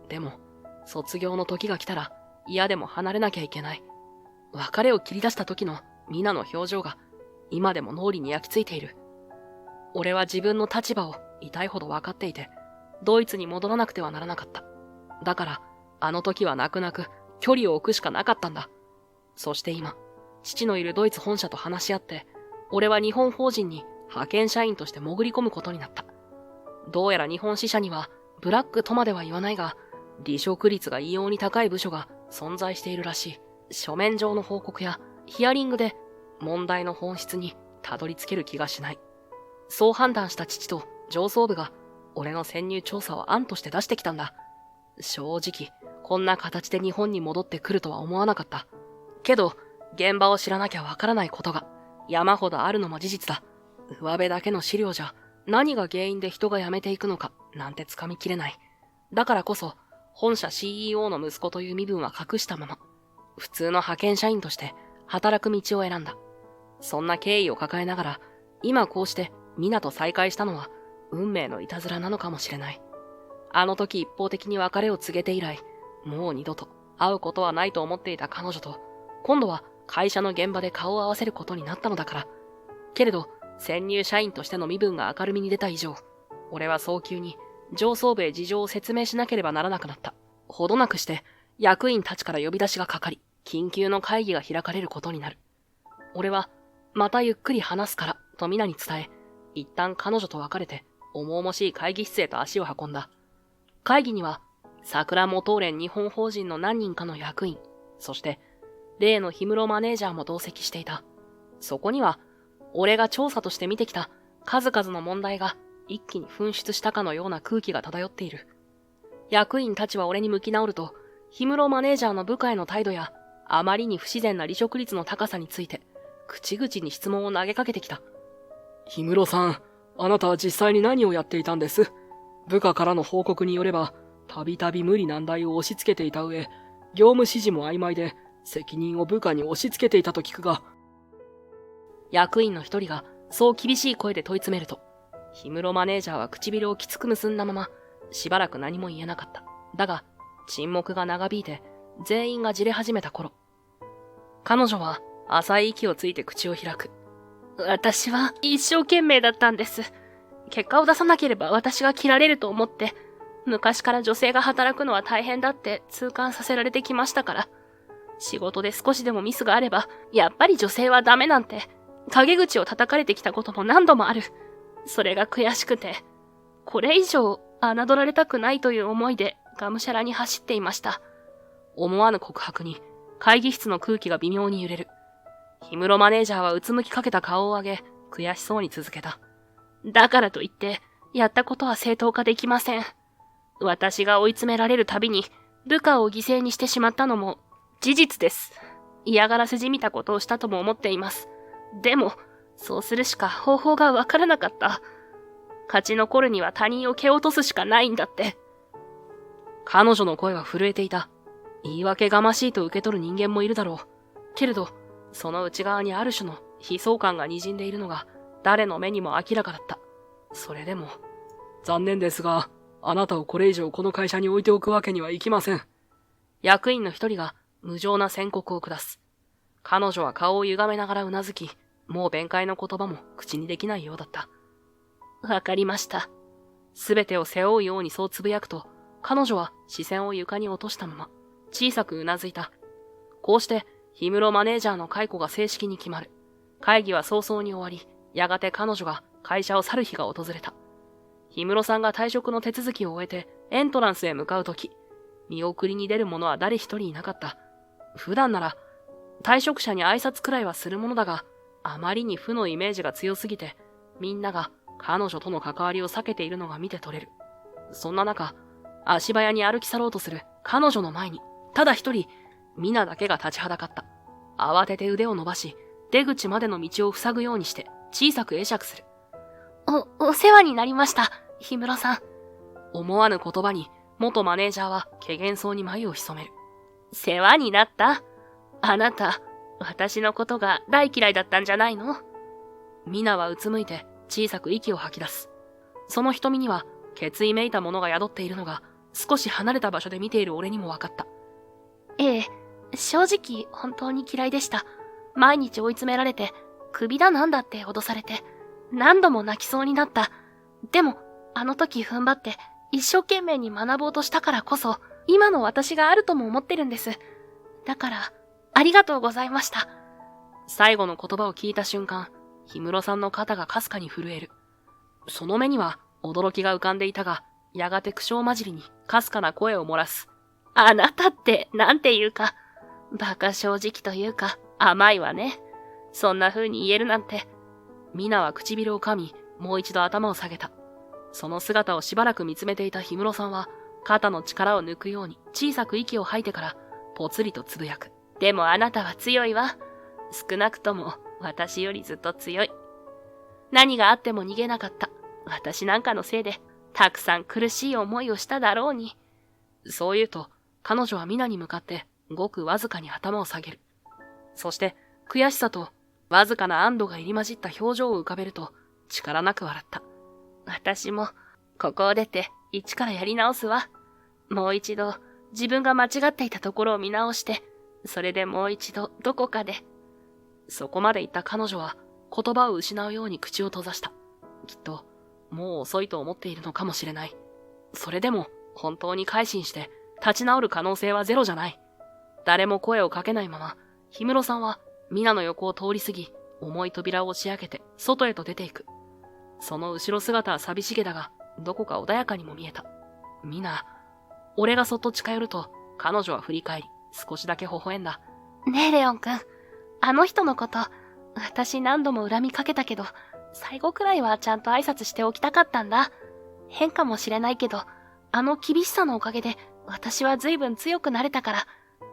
B: でも、卒業の時が来たら、嫌でも離れなきゃいけない。別れを切り出した時のミナの表情が、今でも脳裏に焼き付いている。俺は自分の立場を痛いほど分かっていて、ドイツに戻らなくてはならなかった。だから、あの時は泣く泣く距離を置くしかなかったんだ。そして今、父のいるドイツ本社と話し合って、俺は日本法人に派遣社員として潜り込むことになった。どうやら日本支社には、ブラックとまでは言わないが、離職率が異様に高い部署が存在しているらしい。書面上の報告やヒアリングで問題の本質にたどり着ける気がしない。そう判断した父と上層部が俺の潜入調査を案として出してきたんだ。正直、こんな形で日本に戻ってくるとは思わなかった。けど、現場を知らなきゃわからないことが山ほどあるのも事実だ。上辺だけの資料じゃ何が原因で人が辞めていくのかなんてつかみきれない。だからこそ、本社 CEO の息子という身分は隠したまま、普通の派遣社員として働く道を選んだ。そんな経緯を抱えながら、今こうしてミナと再会したのは運命のいたずらなのかもしれない。あの時一方的に別れを告げて以来、もう二度と会うことはないと思っていた彼女と、今度は会社の現場で顔を合わせることになったのだから。けれど、潜入社員としての身分が明るみに出た以上、俺は早急に上層部へ事情を説明しなければならなくなった。ほどなくして役員たちから呼び出しがかかり、緊急の会議が開かれることになる。俺は、またゆっくり話すからと皆に伝え、一旦彼女と別れて、重々しい会議室へと足を運んだ。会議には、桜元連日本法人の何人かの役員、そして、例の氷室マネージャーも同席していた。そこには、俺が調査として見てきた数々の問題が一気に噴出したかのような空気が漂っている。役員たちは俺に向き直ると、氷室マネージャーの部下への態度や、あまりに不自然な離職率の高さについて、口々に質問を投げかけてきた。氷室さん、あなたは実際に何をやっていたんです？部下からの報告によれば、たびたび無理難題を押し付けていた上、業務指示も曖昧で、責任を部下に押し付けていたと聞くが。役員の一人が、そう厳しい声で問い詰めると、氷室マネージャーは唇をきつく結んだまま、しばらく何も言えなかった。だが、沈黙が長引いて、全員がじれ始めた頃、彼女は浅い息をついて口を開く。
A: 私は一生懸命だったんです。結果を出さなければ私が切られると思って、昔から女性が働くのは大変だって痛感させられてきましたから。仕事で少しでもミスがあれば、やっぱり女性はダメなんて陰口を叩かれてきたことも何度もある。それが悔しくて、これ以上侮られたくないという思いでがむしゃらに走っていました。思わぬ告白に会議室の空気が微妙に揺れる。氷室マネージャーはうつむきかけた顔を上げ、悔しそうに続けた。だからといって、やったことは正当化できません。私が追い詰められるたびに部下を犠牲にしてしまったのも事実です。嫌がらせじみたことをしたとも思っています。でも、そうするしか方法がわからなかった。勝ち残るには他人を蹴落とすしかないんだって。彼女の声は震えていた。言い訳がましいと受け取る人間もいるだろう。けれど、その内側にある種の悲壮感が滲んでいるのが誰の目にも明らかだった。それでも、
B: 残念ですが、あなたをこれ以上この会社に置いておくわけにはいきません。
A: 役員の一人が無情な宣告を下す。彼女は顔を歪めながらうなずき、もう弁解の言葉も口にできないようだった。わかりました。すべてを背負うようにそうつぶやくと、彼女は視線を床に落としたまま、小さくうなずいた。こうして、氷室マネージャーの解雇が正式に決まる。会議は早々に終わり、やがて彼女が会社を去る日が訪れた。氷室さんが退職の手続きを終えてエントランスへ向かうとき、見送りに出る者は誰一人いなかった。普段なら、退職者に挨拶くらいはするものだが、あまりに負のイメージが強すぎて、みんなが彼女との関わりを避けているのが見て取れる。そんな中、足早に歩き去ろうとする彼女の前に、ただ一人、ミナだけが立ちはだかった。慌てて腕を伸ばし、出口までの道を塞ぐようにして、小さく会釈する。
C: お世話になりました、氷室さん。
A: 思わぬ言葉に、元マネージャーは怪訝そうに眉を潜める。世話になった？あなた、私のことが大嫌いだったんじゃないの？ミナはうつむいて小さく息を吐き出す。その瞳には決意めいたものが宿っているのが少し離れた場所で見ている俺にも分かった。
C: ええ、正直本当に嫌いでした。毎日追い詰められて、首だなんだって脅されて、何度も泣きそうになった。でも、あの時踏ん張って一生懸命に学ぼうとしたからこそ、今の私があるとも思ってるんです。だから、ありがとうございました。
A: 最後の言葉を聞いた瞬間、氷室さんの肩がかすかに震える。その目には驚きが浮かんでいたが、やがて苦笑混じりにかすかな声を漏らす。あなたってなんていうか、馬鹿正直というか甘いわね。そんな風に言えるなんて。ミナは唇を噛み、もう一度頭を下げた。その姿をしばらく見つめていた氷室さんは、肩の力を抜くように小さく息を吐いてから、ぽつりとつぶやく。でもあなたは強いわ。少なくとも私よりずっと強い。何があっても逃げなかった。私なんかのせいで、たくさん苦しい思いをしただろうに。そう言うと、彼女はミナに向かって、ごくわずかに頭を下げる。そして、悔しさと、わずかな安堵が入り混じった表情を浮かべると、力なく笑った。私も、ここを出て、一からやり直すわ。もう一度、自分が間違っていたところを見直して、それでもう一度、どこかで。そこまで言った彼女は、言葉を失うように口を閉ざした。きっと、もう遅いと思っているのかもしれない。それでも、本当に改心して、立ち直る可能性はゼロじゃない。誰も声をかけないまま、氷室さんは、ミナの横を通り過ぎ、重い扉を押し開けて、外へと出ていく。その後ろ姿は寂しげだが、どこか穏やかにも見えた。ミナ、俺がそっと近寄ると、彼女は振り返り、少しだけ微笑んだ。
C: ねえ、レオンくん。あの人のこと、私何度も恨みかけたけど、最後くらいはちゃんと挨拶しておきたかったんだ。変かもしれないけど、あの厳しさのおかげで、私は随分強くなれたから。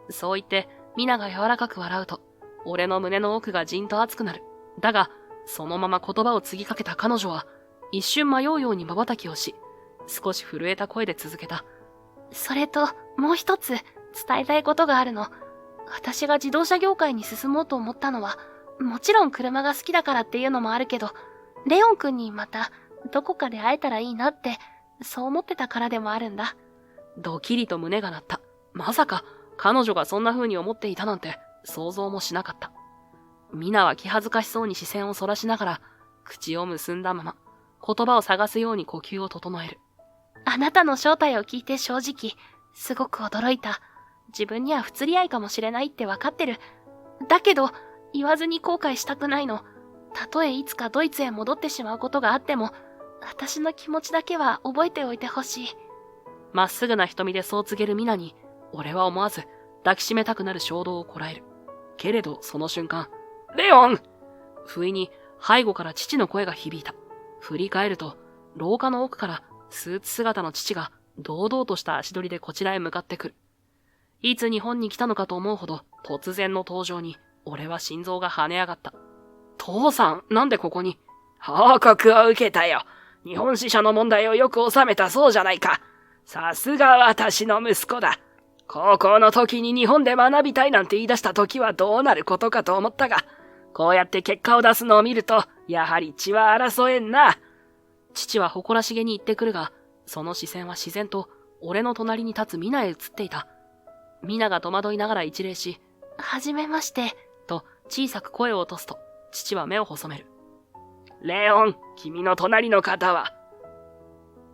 A: そう言って、ミナが柔らかく笑うと、俺の胸の奥がじんと熱くなる。だが、そのまま言葉を継ぎかけた彼女は、一瞬迷うように瞬きをし、少し震えた声で続けた。
C: それと、もう一つ、伝えたいことがあるの。私が自動車業界に進もうと思ったのは、もちろん車が好きだからっていうのもあるけど、レオン君にまた、どこかで会えたらいいなって、そう思ってたからでもあるんだ。
A: ドキリと胸が鳴った。まさか、彼女がそんな風に思っていたなんて、想像もしなかった。ミナは気恥ずかしそうに視線をそらしながら、口を結んだまま、言葉を探すように呼吸を整える。
C: あなたの正体を聞いて正直、すごく驚いた。自分には不釣り合いかもしれないってわかってる。だけど、言わずに後悔したくないの。たとえいつかドイツへ戻ってしまうことがあっても、私の気持ちだけは覚えておいてほしい。
A: まっすぐな瞳でそう告げるミナに、俺は思わず抱きしめたくなる衝動をこらえる。けれどその瞬間、
B: レオン！
A: 不意に背後から父の声が響いた。振り返ると、廊下の奥からスーツ姿の父が堂々とした足取りでこちらへ向かってくる。いつ日本に来たのかと思うほど突然の登場に、俺は心臓が跳ね上がった。父さん、なんでここに？
B: 報告を受けたよ。日本支社の問題をよく収めたそうじゃないか。さすが私の息子だ。高校の時に日本で学びたいなんて言い出した時はどうなることかと思ったが、こうやって結果を出すのを見ると、やはり血は争えんな。
A: 父は誇らしげに言ってくるが、その視線は自然と俺の隣に立つミナへ移っていた。ミナが戸惑いながら一礼し、
C: はじめまして、
A: と小さく声を落とすと、父は目を細める。
B: レオン、君の隣の方は？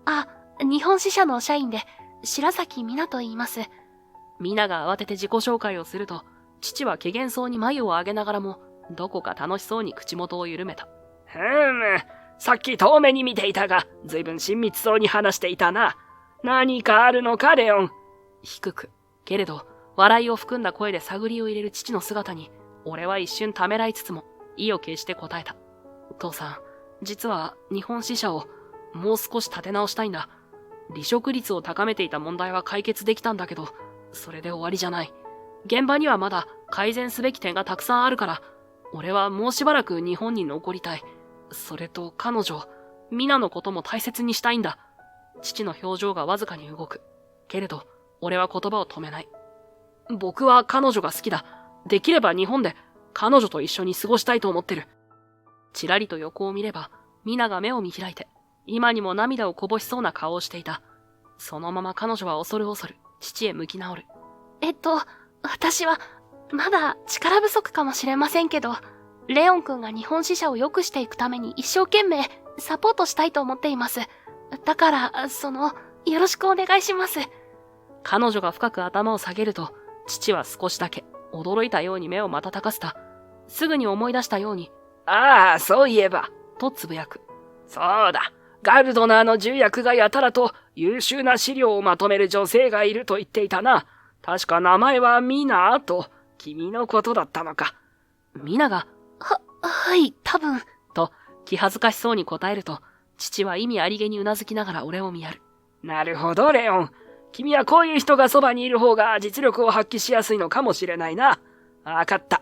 C: あ、日本支社の社員で、白崎美奈と言います。
A: ミナが慌てて自己紹介をすると、父は怪訝そうに眉を上げながらも、どこか楽しそうに口元を緩めた。
B: さっき遠目に見ていたが、ずいぶん親密そうに話していたな。何かあるのか、レオン？
A: 低く、けれど、笑いを含んだ声で探りを入れる父の姿に、俺は一瞬ためらいつつも、意を決して答えた。父さん、実は日本支社をもう少し立て直したいんだ。離職率を高めていた問題は解決できたんだけど、それで終わりじゃない。現場にはまだ改善すべき点がたくさんあるから、俺はもうしばらく日本に残りたい。それと彼女、ミナのことも大切にしたいんだ。父の表情がわずかに動く。けれど、俺は言葉を止めない。僕は彼女が好きだ。できれば日本で彼女と一緒に過ごしたいと思ってる。ちらりと横を見れば、ミナが目を見開いて、今にも涙をこぼしそうな顔をしていた。そのまま彼女は恐る恐る、父へ向き直る。
C: 私は、まだ力不足かもしれませんけど、レオン君が日本支社を良くしていくために一生懸命サポートしたいと思っています。だから、よろしくお願いします。
A: 彼女が深く頭を下げると、父は少しだけ驚いたように目を瞬かせた。すぐに思い出したように、
B: ああ、そういえば。
A: とつぶやく。
B: そうだ。ガルドナーの重役がやたらと優秀な資料をまとめる女性がいると言っていたな。確か名前はミナと、君のことだったのか。
A: ミナが、
C: はい、多分。
A: と気恥ずかしそうに答えると、父は意味ありげにうなずきながら俺を見やる。
B: なるほど、レオン。君はこういう人がそばにいる方が実力を発揮しやすいのかもしれないな。わかった。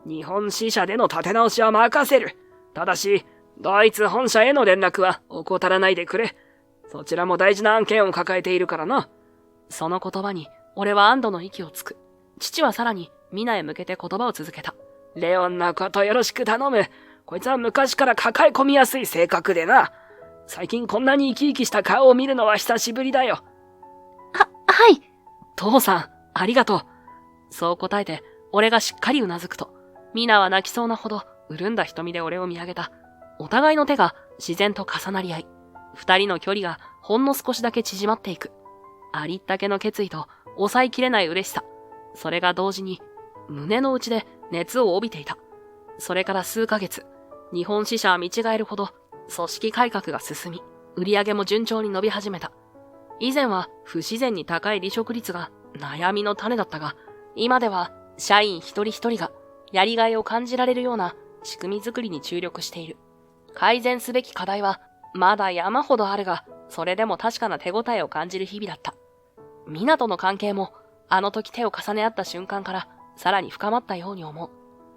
B: 日本支社での立て直しは任せる。ただし、ドイツ本社への連絡は怠らないでくれ。そちらも大事な案件を抱えているからな。
A: その言葉に、俺は安堵の息をつく。父はさらに、ミナへ向けて言葉を続けた。
B: レオンのことよろしく頼む。こいつは昔から抱え込みやすい性格でな。最近こんなに生き生きした顔を見るのは久しぶりだよ。
C: はい。
A: 父さん、ありがとう。そう答えて、俺がしっかりうなずくと、ミナは泣きそうなほど、潤んだ瞳で俺を見上げた。お互いの手が自然と重なり合い、二人の距離がほんの少しだけ縮まっていく。ありったけの決意と抑えきれない嬉しさ。それが同時に胸の内で熱を帯びていた。それから数ヶ月、日本支社は見違えるほど組織改革が進み、売り上げも順調に伸び始めた。以前は不自然に高い離職率が悩みの種だったが、今では社員一人一人がやりがいを感じられるような仕組み作りに注力している。改善すべき課題はまだ山ほどあるが、それでも確かな手応えを感じる日々だった。ミナとの関係もあの時手を重ね合った瞬間からさらに深まったように思う。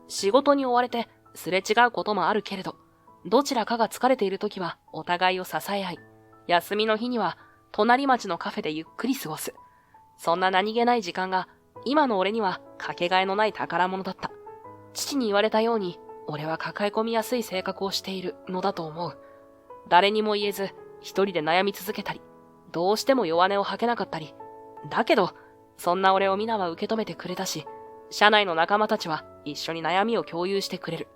A: 仕事に追われてすれ違うこともあるけれど、どちらかが疲れている時はお互いを支え合い、休みの日には隣町のカフェでゆっくり過ごす。そんな何気ない時間が今の俺にはかけがえのない宝物だった。父に言われたように、俺は抱え込みやすい性格をしているのだと思う。誰にも言えず、一人で悩み続けたり、どうしても弱音を吐けなかったり。だけど、そんな俺を皆は受け止めてくれたし、社内の仲間たちは一緒に悩みを共有してくれる。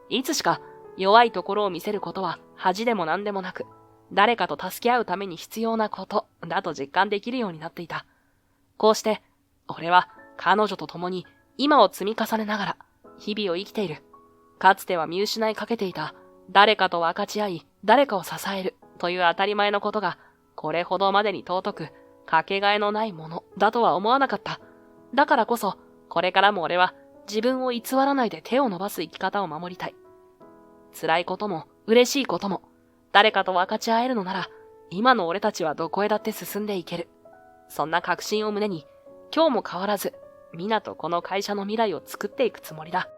A: いつしか弱いところを見せることは恥でも何でもなく、誰かと助け合うために必要なことだと実感できるようになっていた。こうして、俺は彼女と共に今を積み重ねながら日々を生きている。かつては見失いかけていた、誰かと分かち合い、誰かを支えるという当たり前のことが、これほどまでに尊く、かけがえのないものだとは思わなかった。だからこそ、これからも俺は自分を偽らないで手を伸ばす生き方を守りたい。辛いことも嬉しいことも、誰かと分かち合えるのなら、今の俺たちはどこへだって進んでいける。そんな確信を胸に、今日も変わらず、みなとこの会社の未来を作っていくつもりだ。